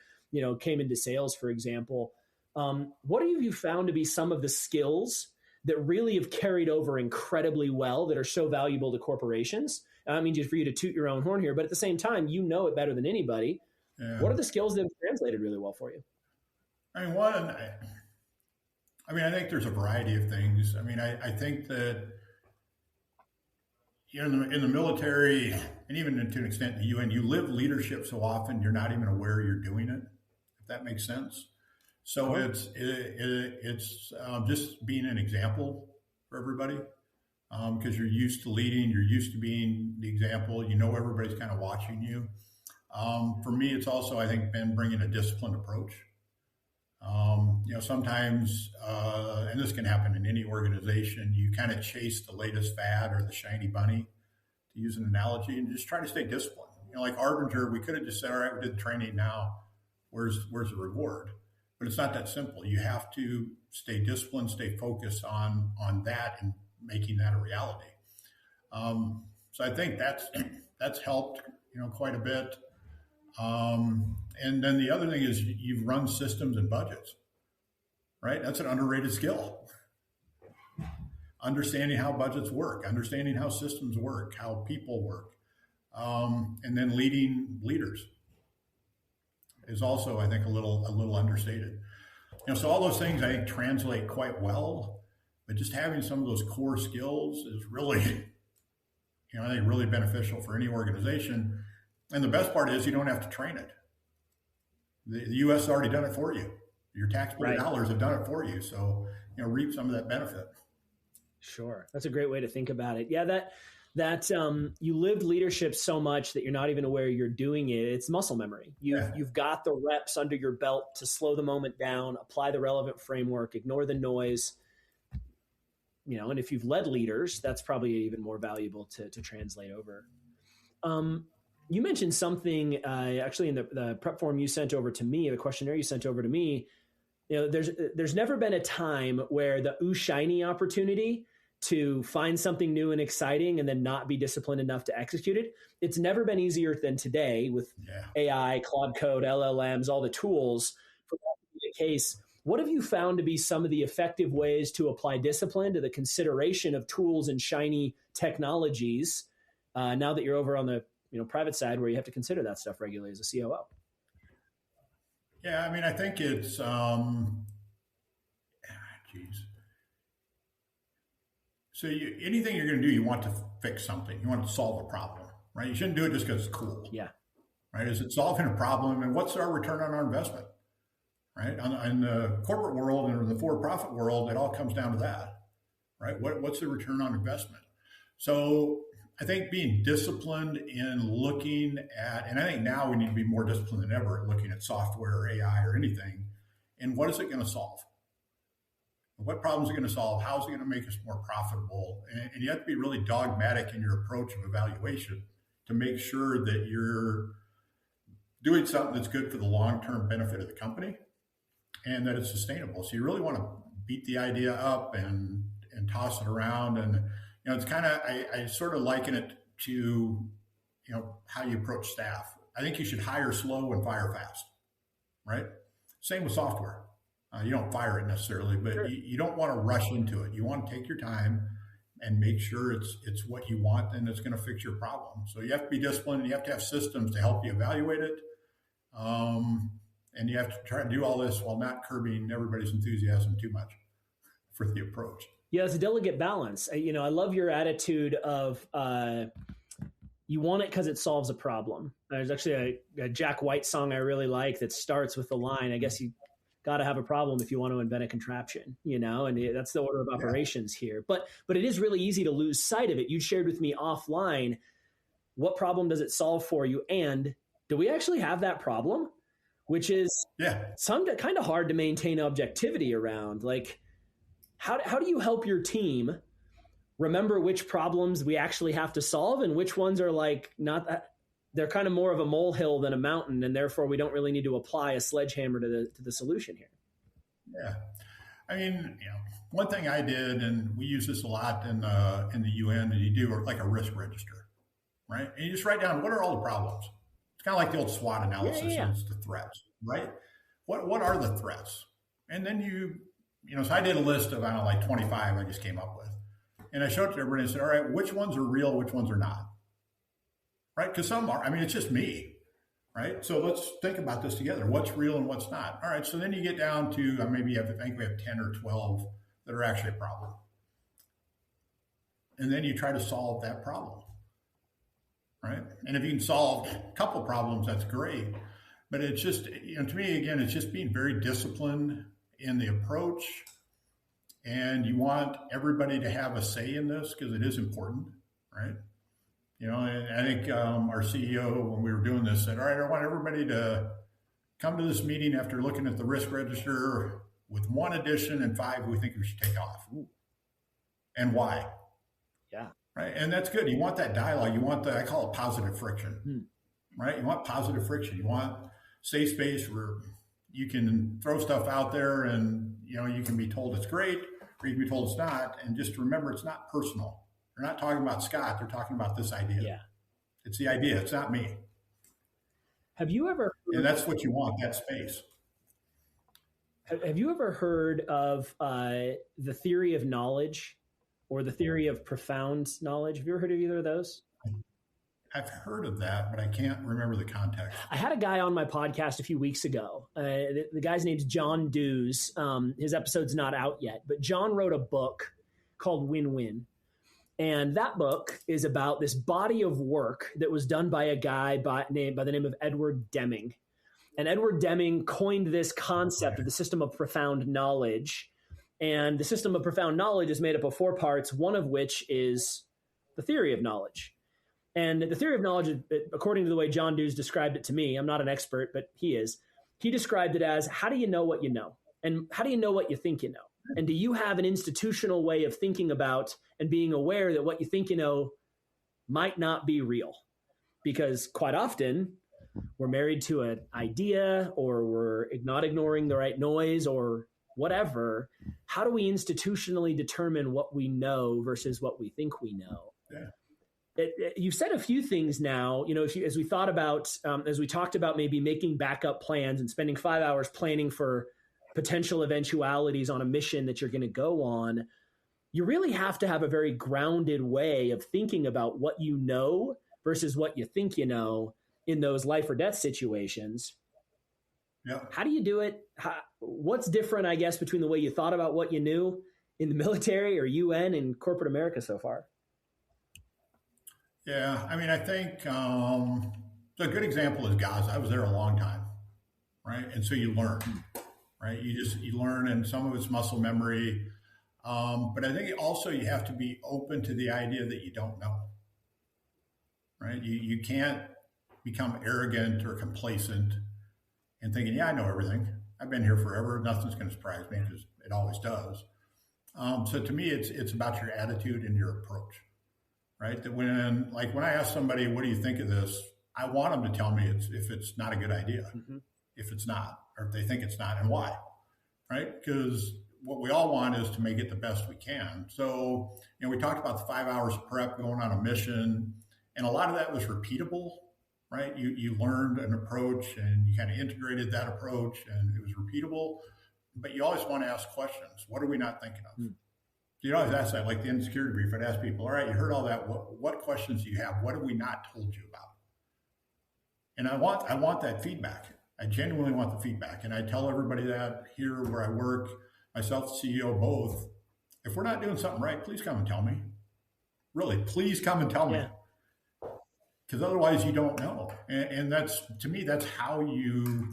came into sales, for example. What have you found to be some of the skills that really have carried over incredibly well that are so valuable to corporations? I don't mean just for you to toot your own horn here, but at the same time, you know it better than anybody. Yeah. What are the skills that have translated really well for you? I think there's a variety of things. I think that in the military, and even to an extent in the UN, you live leadership so often you're not even aware you're doing it, if that makes sense. So it's just being an example for everybody, because you're used to leading, you're used to being the example. Everybody's kind of watching you. For me, it's also, I think, been bringing a disciplined approach. Sometimes, and this can happen in any organization, you kind of chase the latest fad or the shiny bunny, to use an analogy, and just try to stay disciplined. Like Arbinger, we could have just said, all right, we did the training now. Where's the reward? But it's not that simple. You have to stay disciplined, stay focused on that and making that a reality. So I think that's helped, quite a bit. And then the other thing is you've run systems and budgets, right? That's an underrated skill. Understanding how budgets work, understanding how systems work, how people work, and then leading leaders is also, I think, a little understated. So all those things I think translate quite well, but just having some of those core skills is really, I think really beneficial for any organization. And the best part is you don't have to train it. The U.S. has already done it for you. Your taxpayer dollars have done it for you. So, reap some of that benefit. Sure. That's a great way to think about it. Yeah, that you lived leadership so much that you're not even aware you're doing it. It's muscle memory. You've got the reps under your belt to slow the moment down, apply the relevant framework, ignore the noise. And if you've led leaders, that's probably even more valuable to translate over. You mentioned something actually in the prep form you sent over to me, the questionnaire you sent over to me. There's never been a time where the shiny opportunity to find something new and exciting and then not be disciplined enough to execute it. It's never been easier than today with AI, Claude Code, LLMs, all the tools for that to be the case. What have you found to be some of the effective ways to apply discipline to the consideration of tools and shiny technologies now that you're over on the private side where you have to consider that stuff regularly as a COO? Yeah, I think it's, So anything you're going to do, you want to fix something. You want to solve a problem, right? You shouldn't do it just because it's cool. Yeah. Right? Is it solving a problem? And what's our return on our investment? Right? In the corporate world and in the for-profit world, it all comes down to that, right? What's the return on investment? So I think being disciplined in looking at, and I think now we need to be more disciplined than ever at looking at software or AI or anything, and what is it going to solve? What problems are going to solve? How's it going to make us more profitable? And you have to be really dogmatic in your approach of evaluation to make sure that you're doing something that's good for the long-term benefit of the company and that it's sustainable. So you really want to beat the idea up and toss it around. And, it's kind of, I sort of liken it to, how you approach staff. I think you should hire slow and fire fast, right? Same with software. You don't fire it necessarily, but Sure. you don't want to rush into it. You want to take your time and make sure it's what you want and it's going to fix your problem. So you have to be disciplined. You have to have systems to help you evaluate it. And you have to try to do all this while not curbing everybody's enthusiasm too much for the approach. Yeah, it's a delicate balance. I love your attitude of you want it because it solves a problem. There's actually a Jack White song I really like that starts with the line, I guess you got to have a problem if you want to invent a contraption, and that's the order of operations here. But it is really easy to lose sight of it. You shared with me offline, what problem does it solve for you? And do we actually have that problem? Which is kind of hard to maintain objectivity around. Like, how do you help your team remember which problems we actually have to solve and which ones are like not that they're kind of more of a molehill than a mountain, and therefore we don't really need to apply a sledgehammer to the solution here? Yeah, I mean, one thing I did, and we use this a lot in the UN, and you do like a risk register, right? And you just write down what are all the problems. It's kind of like the old SWOT analysis. Yeah. It's the threats, right? What are the threats? And then so I did a list of, like 25 I just came up with. And I showed it to everybody and said, all right, which ones are real, which ones are not? Right? Because some are, it's just me, right? So let's think about this together. What's real and what's not? All right, so then you get down to maybe I think we have 10 or 12 that are actually a problem. And then you try to solve that problem, right? And if you can solve a couple problems, that's great. But it's just, to me, again, it's just being very disciplined in the approach. And you want everybody to have a say in this because it is important, right? And I think our CEO, when we were doing this, said, all right, I want everybody to come to this meeting after looking at the risk register with 1 addition and 5 we think we should take off. And why? Yeah. Right. And that's good. You want that dialogue. You want I call it positive friction, right? You want positive friction. You want safe space where you can throw stuff out there and, you can be told it's great or you can be told it's not. And just remember, it's not personal. They're not talking about Scott. They're talking about this idea. Yeah. It's the idea. It's not me. Have you ever heard, and that's what you want, that space. Have you ever heard of the theory of knowledge or the theory of profound knowledge? Have you ever heard of either of those? I've heard of that, but I can't remember the context. I had a guy on my podcast a few weeks ago. The guy's name's John Dews. His episode's not out yet, but John wrote a book called Win-Win. And that book is about this body of work that was done by a guy by the name of Edward Deming. And Edward Deming coined this concept of the system of profound knowledge. And the system of profound knowledge is made up of 4 parts, one of which is the theory of knowledge. And the theory of knowledge, according to the way John Dews described it to me, I'm not an expert, but he is. He described it as, how do you know what you know? And how do you know what you think you know? And do you have an institutional way of thinking about and being aware that what you think you know might not be real? Because quite often we're married to an idea, or we're not ignoring the right noise or whatever. How do we institutionally determine what we know versus what we think we know? Yeah. You've said a few things now, as we thought about, as we talked about maybe making backup plans and spending 5 hours planning for potential eventualities on a mission that you're going to go on, you really have to have a very grounded way of thinking about what you know versus what you think you know in those life or death situations. Yeah. How do you do it? What's different, I guess, between the way you thought about what you knew in the military or UN and corporate America so far? Yeah, I think a good example is Gaza. I was there a long time, right? And so you learn, right? You learn, and some of it's muscle memory. But I think also you have to be open to the idea that you don't know, right? You can't become arrogant or complacent and thinking, yeah, I know everything. I've been here forever. Nothing's going to surprise me, because it always does. So to me, it's about your attitude and your approach, right? That when I ask somebody, what do you think of this? I want them to tell me if it's not a good idea, Mm-hmm. if it's not, or if they think it's not, and why, right? Because what we all want is to make it the best we can. So, we talked about the 5 hours of prep going on a mission, and a lot of that was repeatable, right? You learned an approach and you kind of integrated that approach, and it was repeatable. But you always want to ask questions. What are we not thinking of? Mm. You always ask that, like the insecurity brief. I'd ask people, all right, you heard all that. What questions do you have? What have we not told you about? And I want that feedback. I genuinely want the feedback. And I tell everybody that here where I work, myself, CEO, both, if we're not doing something right, please come and tell me. Really, please come and tell me. Because otherwise you don't know. And that's, to me, that's how you,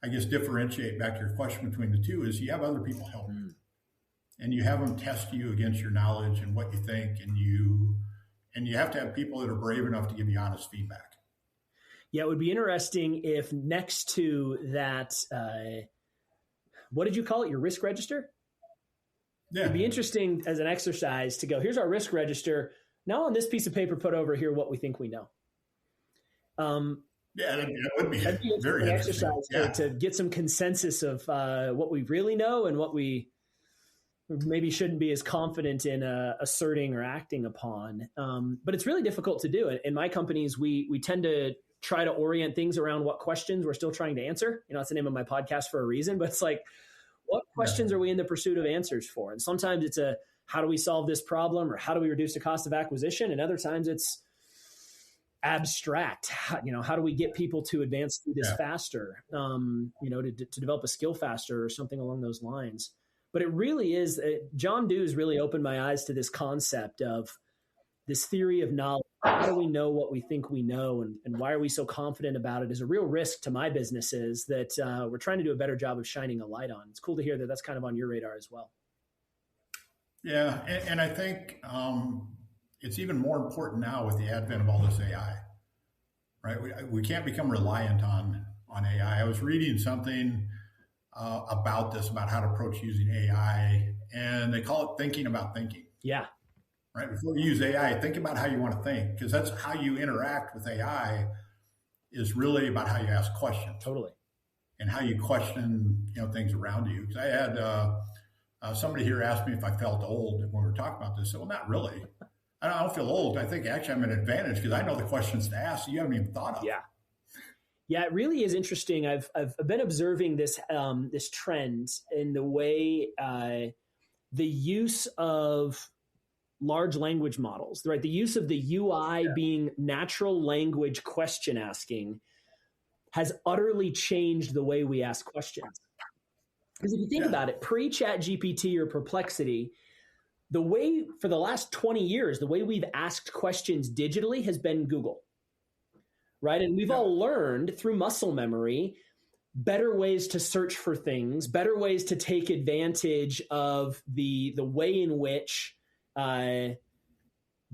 I guess, differentiate, back to your question, between the two, is you have other people help you. And you have them test you against your knowledge and what you think. And you have to have people that are brave enough to give you honest feedback. Yeah, it would be interesting if next to that, what did you call it? Your risk register? Yeah. It'd be interesting as an exercise to go, here's our risk register. Now on this piece of paper, put over here what we think we know. Yeah, that would be very exercise to get some consensus of what we really know and what we maybe shouldn't be as confident in asserting or acting upon. But it's really difficult to do. In my companies, we tend to try to orient things around what questions we're still trying to answer. That's the name of my podcast for a reason, but it's like, what questions are we in the pursuit of answers for? And sometimes it's how do we solve this problem, or how do we reduce the cost of acquisition? And other times it's abstract. How do we get people to advance through this faster, to develop a skill faster or something along those lines. But it really is, John Dew's really opened my eyes to this concept of this theory of knowledge. How do we know what we think we know, and why are we so confident about it is a real risk to my businesses that we're trying to do a better job of shining a light on. It's cool to hear that that's kind of on your radar as well. Yeah, and I think it's even more important now with the advent of all this AI, right? We can't become reliant on AI. I was reading something about how to approach using AI, and they call it thinking about thinking. Yeah. Right. Before you use AI, think about how you want to think, because that's how you interact with AI is really about how you ask questions. Totally. And how you question, things around you. Because I had somebody here ask me if I felt old when we were talking about this. I said, well, not really. I don't feel old. I think actually I'm at an advantage because I know the questions to ask that you haven't even thought of. Yeah. Yeah, it really is interesting. I've been observing this trend in the way the use of large language models, right? The use of the UI being natural language question asking has utterly changed the way we ask questions. Because if you think about it, pre-Chat GPT or Perplexity, the way for the last 20 years, the way we've asked questions digitally has been Google, right? And we've all learned through muscle memory better ways to search for things, better ways to take advantage of the way in which the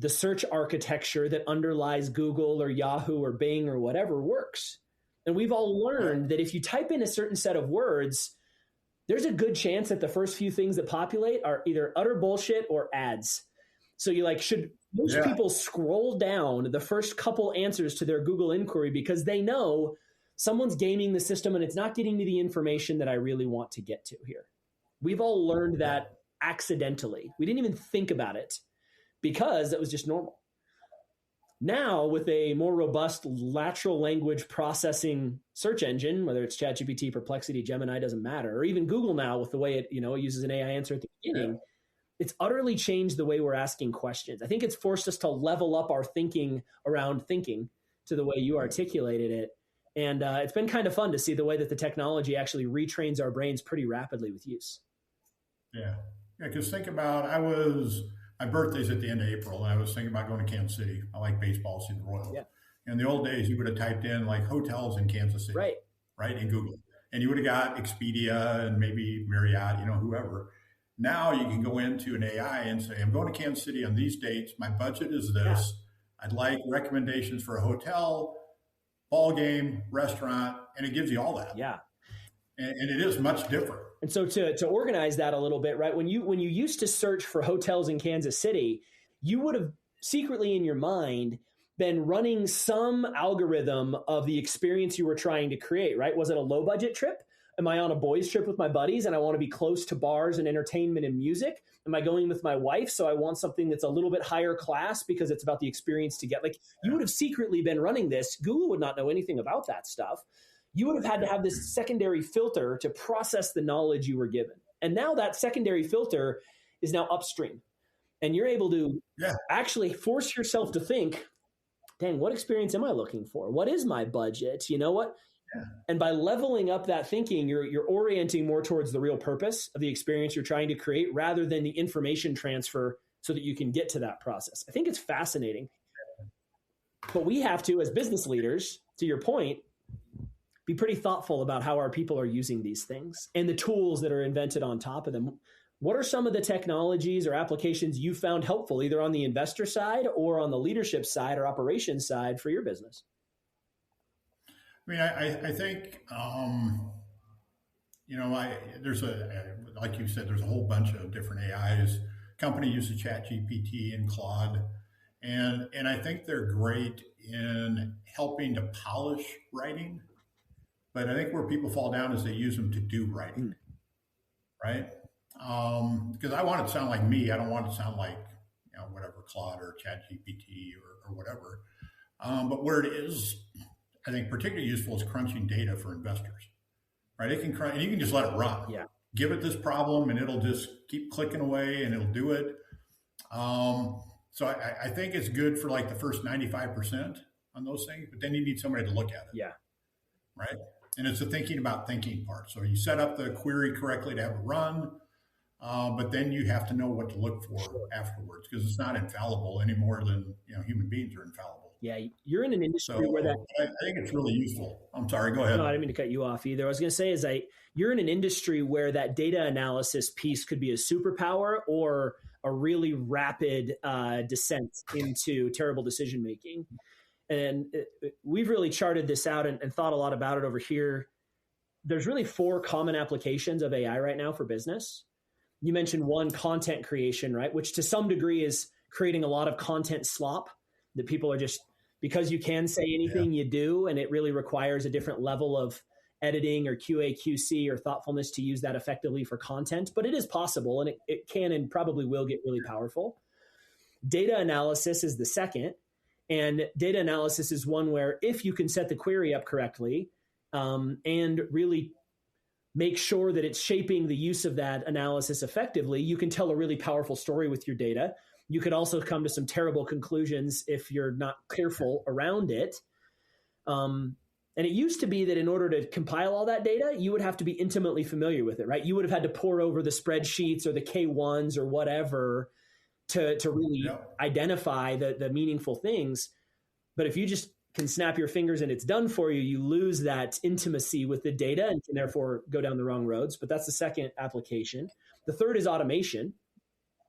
search architecture that underlies Google or Yahoo or Bing or whatever works. And we've all learned that if you type in a certain set of words, there's a good chance that the first few things that populate are either utter bullshit or ads. So should most people scroll down the first couple answers to their Google inquiry because they know someone's gaming the system and it's not getting me the information that I really want to get to here. We've all learned that accidentally. We didn't even think about it because that was just normal. Now, with a more robust lateral language processing search engine, whether it's ChatGPT, Perplexity, Gemini, doesn't matter, or even Google now with the way it uses an AI answer at the beginning, it's utterly changed the way we're asking questions. I think it's forced us to level up our thinking around thinking to the way you articulated it. And it's been kind of fun to see the way that the technology actually retrains our brains pretty rapidly with use. Yeah. Because think about, my birthday's at the end of April, and I was thinking about going to Kansas City. I like baseball, see the Royals. Yeah. In the old days, you would have typed in hotels in Kansas City, right, in Google. And you would have got Expedia and maybe Marriott, whoever. Now you can go into an AI and say, I'm going to Kansas City on these dates. My budget is this. Yeah. I'd like recommendations for a hotel, ball game, restaurant, and it gives you all that. Yeah. And it is much different. And so to organize that a little bit, right? When you used to search for hotels in Kansas City, you would have secretly in your mind been running some algorithm of the experience you were trying to create, right? Was it a low budget trip? Am I on a boys trip with my buddies and I want to be close to bars and entertainment and music? Am I going with my wife? So I want something that's a little bit higher class because it's about the experience to get, like, you would have secretly been running this. Google would not know anything about that stuff. You would have had to have this secondary filter to process the knowledge you were given. And now that secondary filter is now upstream. And you're able to actually force yourself to think, dang, what experience am I looking for? What is my budget? You know what? Yeah. And by leveling up that thinking, you're orienting more towards the real purpose of the experience you're trying to create rather than the information transfer so that you can get to that process. I think it's fascinating. But we have to, as business leaders, to your point, be pretty thoughtful about how our people are using these things and the tools that are invented on top of them. What are some of the technologies or applications you found helpful, either on the investor side or on the leadership side or operations side for your business? I mean, I think, there's like you said, there's a whole bunch of different AIs. Company uses ChatGPT and Claude, and I think they're great in helping to polish writing. But I think where people fall down is they use them to do writing, right? Because I want it to sound like me. I don't want it to sound like, whatever, Claude or ChatGPT or whatever. But where it is, I think, particularly useful is crunching data for investors, right? It can crunch, and you can just let it run. Yeah. Give it this problem, and it'll just keep clicking away, and it'll do it. So I think it's good for like the first 95% on those things, but then you need somebody to look at it. Yeah. Right. And it's the thinking about thinking part. So you set up the query correctly to have it run, but then you have to know what to look for afterwards, because it's not infallible any more than human beings are infallible. Yeah, you're in an industry where that I think it's really useful. I'm sorry, go ahead. No, I didn't mean to cut you off either. I was going to say you're in an industry where that data analysis piece could be a superpower or a really rapid descent into terrible decision making. And we've really charted this out and thought a lot about it over here. There's really 4 common applications of AI right now for business. You mentioned one, content creation, right? Which to some degree is creating a lot of content slop that people are just, because you can say anything you do, and it really requires a different level of editing or QA, QC or thoughtfulness to use that effectively for content. But it is possible, and it can and probably will get really powerful. Data analysis is the second. And data analysis is one where if you can set the query up correctly and really make sure that it's shaping the use of that analysis effectively, you can tell a really powerful story with your data. You could also come to some terrible conclusions if you're not careful around it. And it used to be that in order to compile all that data, you would have to be intimately familiar with it, right? You would have had to pore over the spreadsheets or the K1s or whatever to really identify the meaningful things. But if you just can snap your fingers and it's done for you, you lose that intimacy with the data and can therefore go down the wrong roads. But that's the second application. The third is automation,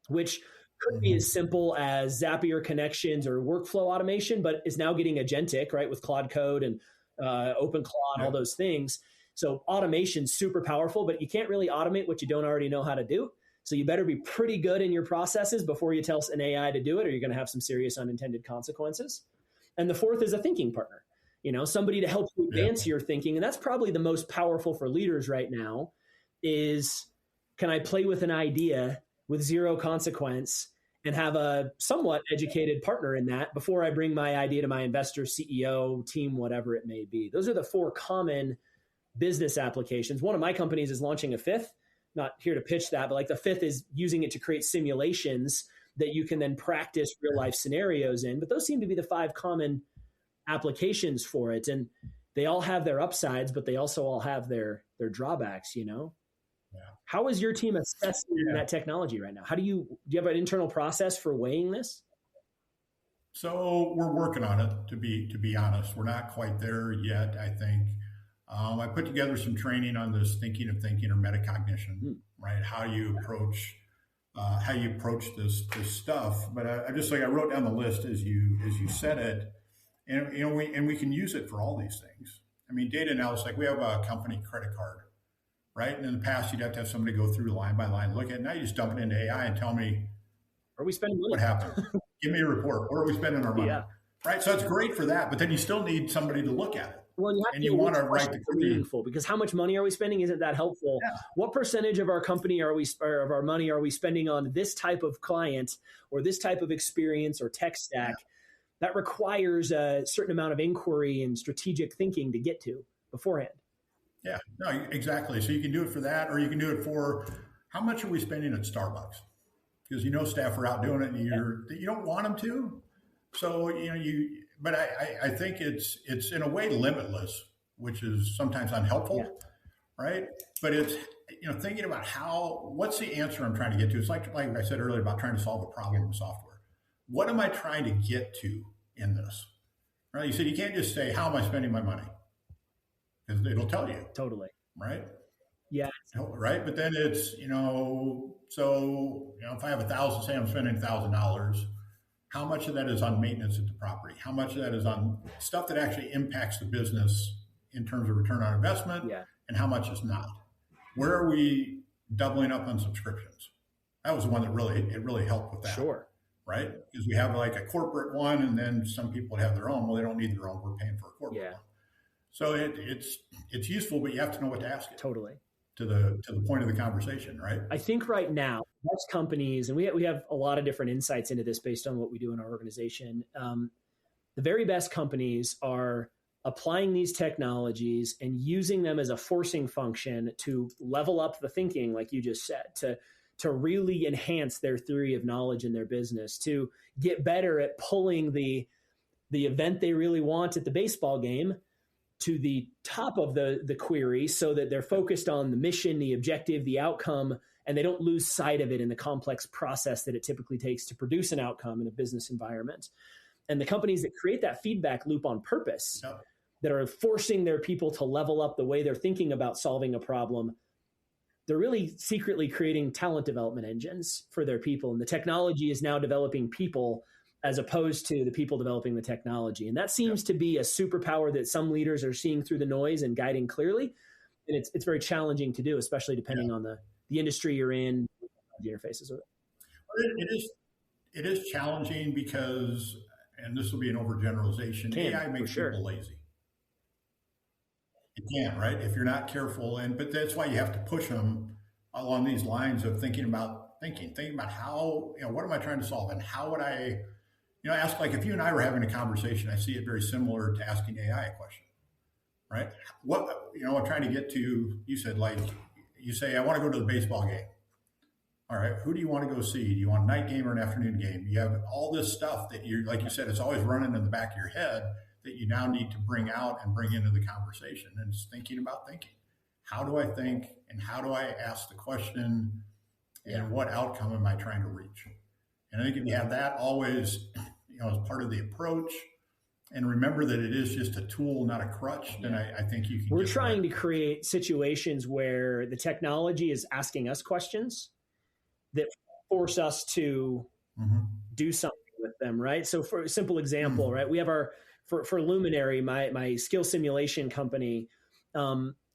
which could be as simple as Zapier connections or workflow automation, but is now getting agentic, right? With Claude Code and OpenClaw, all those things. So automation's super powerful, but you can't really automate what you don't already know how to do. So you better be pretty good in your processes before you tell an AI to do it, or you're going to have some serious unintended consequences. And the fourth is a thinking partner, somebody to help you advance your thinking. And that's probably the most powerful for leaders right now is, can I play with an idea with zero consequence and have a somewhat educated partner in that before I bring my idea to my investor, CEO, team, whatever it may be. Those are the 4 common business applications. One of my companies is launching a 5th. Not here to pitch that, but like the 5th is using it to create simulations that you can then practice real life scenarios in. But those seem to be the 5 common applications for it. And they all have their upsides, but they also all have their drawbacks, Yeah. How is your team assessing that technology right now? Do you have an internal process for weighing this? So we're working on it, to be honest. We're not quite there yet, I think. I put together some training on this thinking of thinking or metacognition, right? How you approach this stuff. But I wrote down the list as you said it, and we can use it for all these things. I mean, data analysis, like we have a company credit card, right? And in the past, you'd have to have somebody go through line by line, look at it. Now you just dump it into AI and tell me, are we spending money? What happened? Give me a report. Where are we spending our money? Yeah. Right. So it's great for that, but then you still need somebody to look at it. Well, you want to write the meaningful, because how much money are we spending? Isn't that helpful? Yeah. What percentage of our company or of our money are we spending on this type of client or this type of experience or tech stack? Yeah. That requires a certain amount of inquiry and strategic thinking to get to beforehand. Yeah, no, exactly. So you can do it for that, or you can do it for how much are we spending at Starbucks? Because staff are out doing it, and you don't want them to. So but I think it's in a way limitless, which is sometimes unhelpful, right? But it's thinking about what's the answer I'm trying to get to. It's like I said earlier about trying to solve a problem in software. What am I trying to get to in this? Right? You said you can't just say, how am I spending my money? Because it'll tell you. Totally. Right? Yeah. Right. But then it's, so if I have $1,000, say I'm spending $1,000, how much of that is on maintenance at the property? How much of that is on stuff that actually impacts the business in terms of return on investment? Yeah. And how much is not? Where are we doubling up on subscriptions? That was the one that really helped with that. Sure. Right? Because we have like a corporate one, and then some people have their own. Well, they don't need their own. We're paying for a corporate one. So it's useful, but you have to know what to ask it. Totally. To the point of the conversation, right? I think right now, most companies, and we have a lot of different insights into this based on what we do in our organization. The very best companies are applying these technologies and using them as a forcing function to level up the thinking, like you just said, to really enhance their theory of knowledge in their business, to get better at pulling the event they really want at the baseball game to the top of the query, so that they're focused on the mission, the objective, the outcome, and they don't lose sight of it in the complex process that it typically takes to produce an outcome in a business environment. And the companies that create that feedback loop on purpose, that are forcing their people to level up the way they're thinking about solving a problem, they're really secretly creating talent development engines for their people. And the technology is now developing people as opposed to the people developing the technology. And that seems to be a superpower that some leaders are seeing through the noise and guiding clearly. And it's very challenging to do, especially depending on the industry you're in, the interfaces with it. It is challenging because, and this will be an overgeneralization, AI makes people lazy. It can, right? If you're not careful. But that's why you have to push them along these lines of thinking about how, what am I trying to solve, and how would I, ask, like, if you and I were having a conversation, I see it very similar to asking AI a question, right? What, I'm trying to get to, you said, like, you say, I want to go to the baseball game. All right, who do you want to go see? Do you want a night game or an afternoon game? You have all this stuff that you're, like you said, it's always running in the back of your head that you now need to bring out and bring into the conversation. And it's thinking about thinking. How do I think, and how do I ask the question, and what outcome am I trying to reach? And I think if you have that always, as part of the approach, and remember that it is just a tool, not a crutch, then I think you can. We're trying to create situations where the technology is asking us questions that force us to do something with them, right? So for a simple example, right, we have for Luminary, my skill simulation company,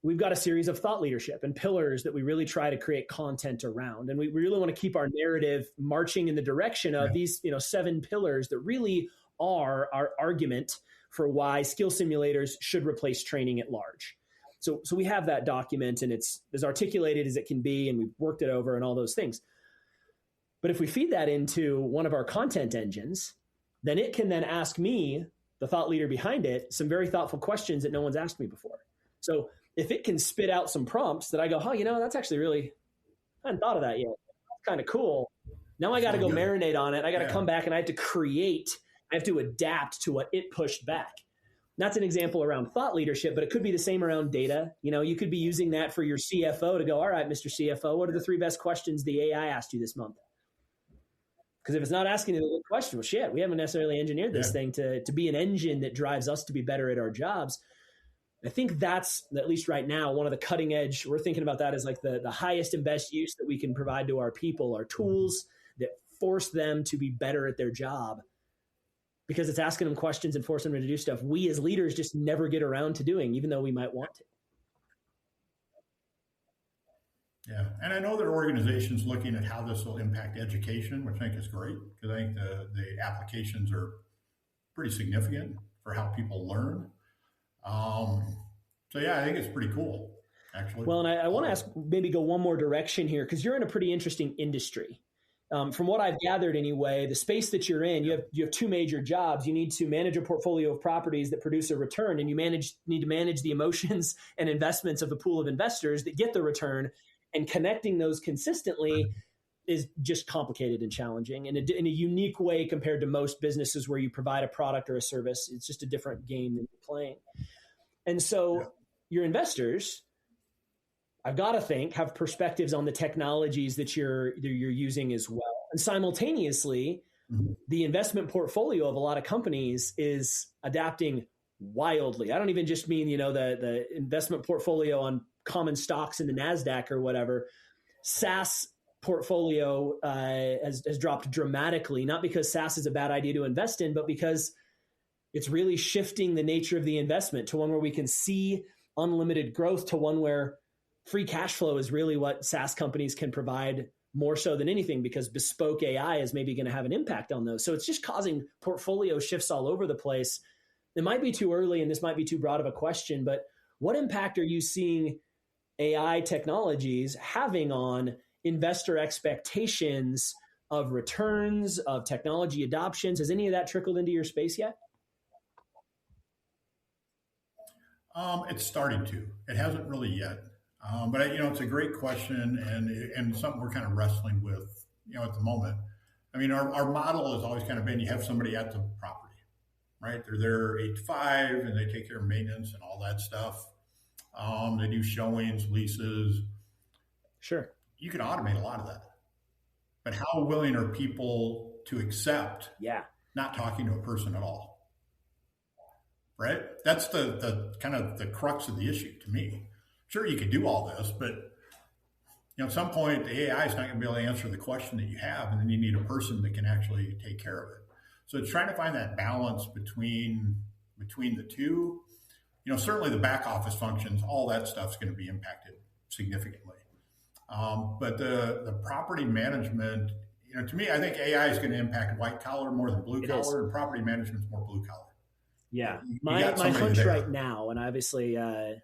we've got a series of thought leadership and pillars that we really try to create content around. And we really want to keep our narrative marching in the direction of these, 7 pillars that really are our argument for why skill simulators should replace training at large. So we have that document, and it's as articulated as it can be, and we've worked it over and all those things. But if we feed that into one of our content engines, then it can then ask me, the thought leader behind it, some very thoughtful questions that no one's asked me before. So if it can spit out some prompts that I go, that's actually really, I hadn't thought of that yet. That's kind of cool. Now I got to go marinate on it. I got to come back and I have to adapt to what it pushed back. And that's an example around thought leadership, but it could be the same around data. You could be using that for your CFO to go, all right, Mr. CFO, what are the 3 best questions the AI asked you this month? Because if it's not asking you the good question, well, shit, we haven't necessarily engineered this thing to be an engine that drives us to be better at our jobs. I think that's, at least right now, one of the cutting edge. We're thinking about that as like the highest and best use that we can provide to our people, are tools that force them to be better at their job, because it's asking them questions and forcing them to do stuff we as leaders just never get around to doing, even though we might want to. Yeah, and I know there are organizations looking at how this will impact education, which I think is great because I think the applications are pretty significant for how people learn. Um, so yeah, I think it's pretty cool, actually. Well, and I want to ask, maybe go one more direction here, because you're in a pretty interesting industry. From what I've gathered, anyway, the space that you're in, you have two major jobs. You need to manage a portfolio of properties that produce a return, and you need to manage the emotions and investments of the pool of investors that get the return. And connecting those consistently is just complicated and challenging in a unique way compared to most businesses where you provide a product or a service. It's just a different game that you're playing. And so Yeah. your investors, I've got to think, have perspectives on the technologies that you're using as well. And simultaneously, Mhm. the investment portfolio of a lot of companies is adapting wildly. I don't even just mean, the investment portfolio on common stocks in the NASDAQ or whatever. SaaS portfolio has dropped dramatically, not because SaaS is a bad idea to invest in, but because it's really shifting the nature of the investment to one where we can see unlimited growth, to one where free cash flow is really what SaaS companies can provide more so than anything, because bespoke AI is maybe going to have an impact on those. So it's just causing portfolio shifts all over the place. It might be too early and this might be too broad of a question, but what impact are you seeing AI technologies having on investor expectations of returns, of technology adoptions? Has any of that trickled into your space yet? It's starting to. It hasn't really yet, but it's a great question and something we're kind of wrestling with, at the moment. I mean, our model has always kind of been you have somebody at the property, right? They're there 8 to 5, and they take care of maintenance and all that stuff. They do showings, leases. Sure. You can automate a lot of that, but how willing are people to accept Yeah. not talking to a person at all? Right? That's the kind of the crux of the issue to me. Sure, you can do all this, but at some point the AI is not going to be able to answer the question that you have, and then you need a person that can actually take care of it. So it's trying to find that balance between the two. Certainly the back office functions, all that stuff's going to be impacted significantly. But the property management, to me, I think AI is going to impact white collar more than blue collar, and property management is more blue collar. Yeah. You My got somebody hunch there. right now, and obviously I'm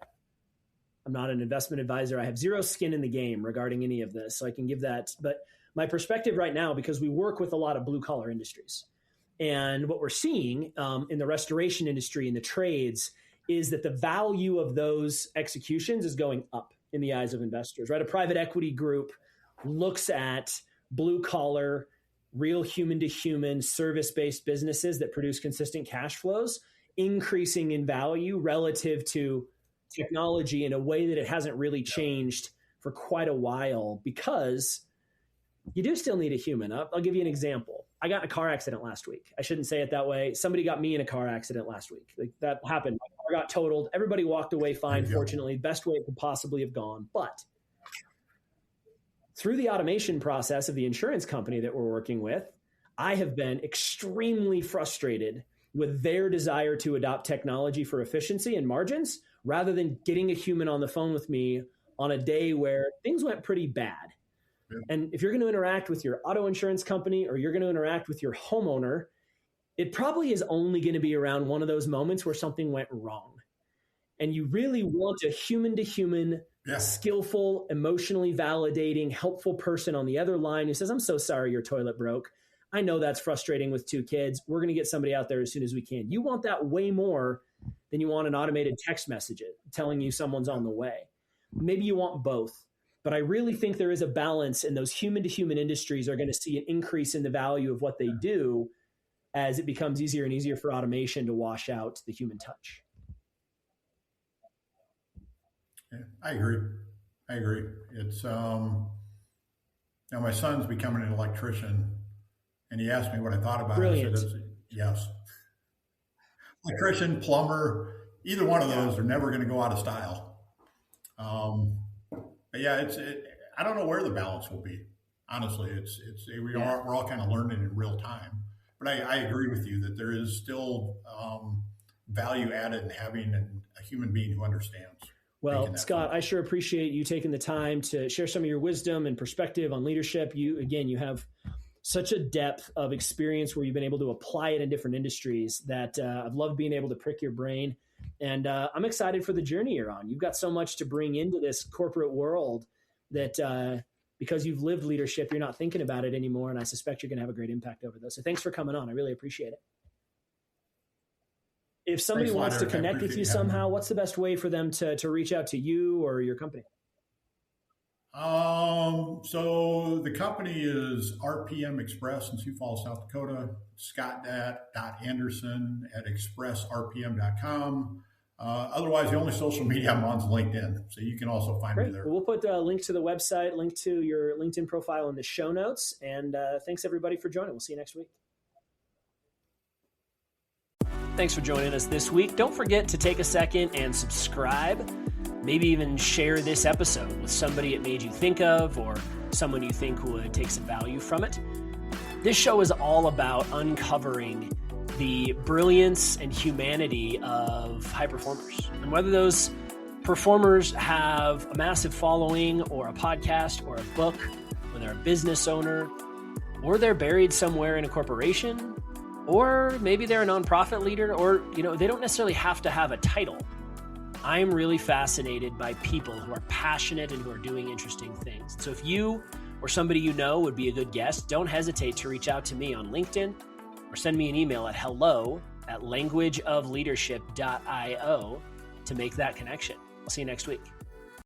not an investment advisor. I have zero skin in the game regarding any of this, so I can give that. But my perspective right now, because we work with a lot of blue collar industries, and what we're seeing in the restoration industry, in the trades, is that the value of those executions is going up in the eyes of investors, right? A private equity group looks at blue collar, real human to human, service-based businesses that produce consistent cash flows, increasing in value relative to technology in a way that it hasn't really changed for quite a while, because you do still need a human. I'll give you an example. I got in a car accident last week. I shouldn't say it that way. Somebody got me in a car accident last week. Like, that happened. My car got totaled. Everybody walked away fine, fortunately. Best way it could possibly have gone. But through the automation process of the insurance company that we're working with, I have been extremely frustrated with their desire to adopt technology for efficiency and margins, rather than getting a human on the phone with me on a day where things went pretty bad. And if you're going to interact with your auto insurance company, or you're going to interact with your homeowner, it probably is only going to be around one of those moments where something went wrong. And you really want a human to human, skillful, emotionally validating, helpful person on the other line who says, "I'm so sorry your toilet broke. I know that's frustrating with 2 kids. We're going to get somebody out there as soon as we can." You want that way more than you want an automated text message telling you someone's on the way. Maybe you want both. But I really think there is a balance, and those human-to-human industries are going to see an increase in the value of what they do as it becomes easier and easier for automation to wash out the human touch. Yeah, I agree. It's now my son's becoming an electrician, and he asked me what I thought about Brilliant. it. I said, yes. Electrician, plumber, either one of those are never going to go out of style. But yeah, I don't know where the balance will be. Honestly, we're all kind of learning in real time. But I agree with you that there is still value added in having a human being who understands. Well, Scott, I sure appreciate you taking the time to share some of your wisdom and perspective on leadership. You have such a depth of experience where you've been able to apply it in different industries that I've loved being able to prick your brain. And I'm excited for the journey you're on. You've got so much to bring into this corporate world that because you've lived leadership, you're not thinking about it anymore. And I suspect you're going to have a great impact over those. So thanks for coming on. I really appreciate it. If somebody wants to connect with you somehow, what's the best way for them to reach out to you or your company? So the company is RPM Express in Sioux Falls, South Dakota. Scott.Anderson@expressrpm.com. Otherwise, the only social media I'm on is LinkedIn. So you can also find me there. Well, we'll put a link to the website, link to your LinkedIn profile in the show notes. And thanks everybody for joining. We'll see you next week. Thanks for joining us this week. Don't forget to take a second and subscribe. Maybe even share this episode with somebody it made you think of or someone you think would take some value from it. This show is all about uncovering the brilliance and humanity of high performers. And whether those performers have a massive following or a podcast or a book, or they're a business owner, or they're buried somewhere in a corporation, or maybe they're a nonprofit leader, or they don't necessarily have to have a title. I'm really fascinated by people who are passionate and who are doing interesting things. So if you or somebody you know would be a good guest, don't hesitate to reach out to me on LinkedIn or send me an email at hello@languageofleadership.io to make that connection. I'll see you next week.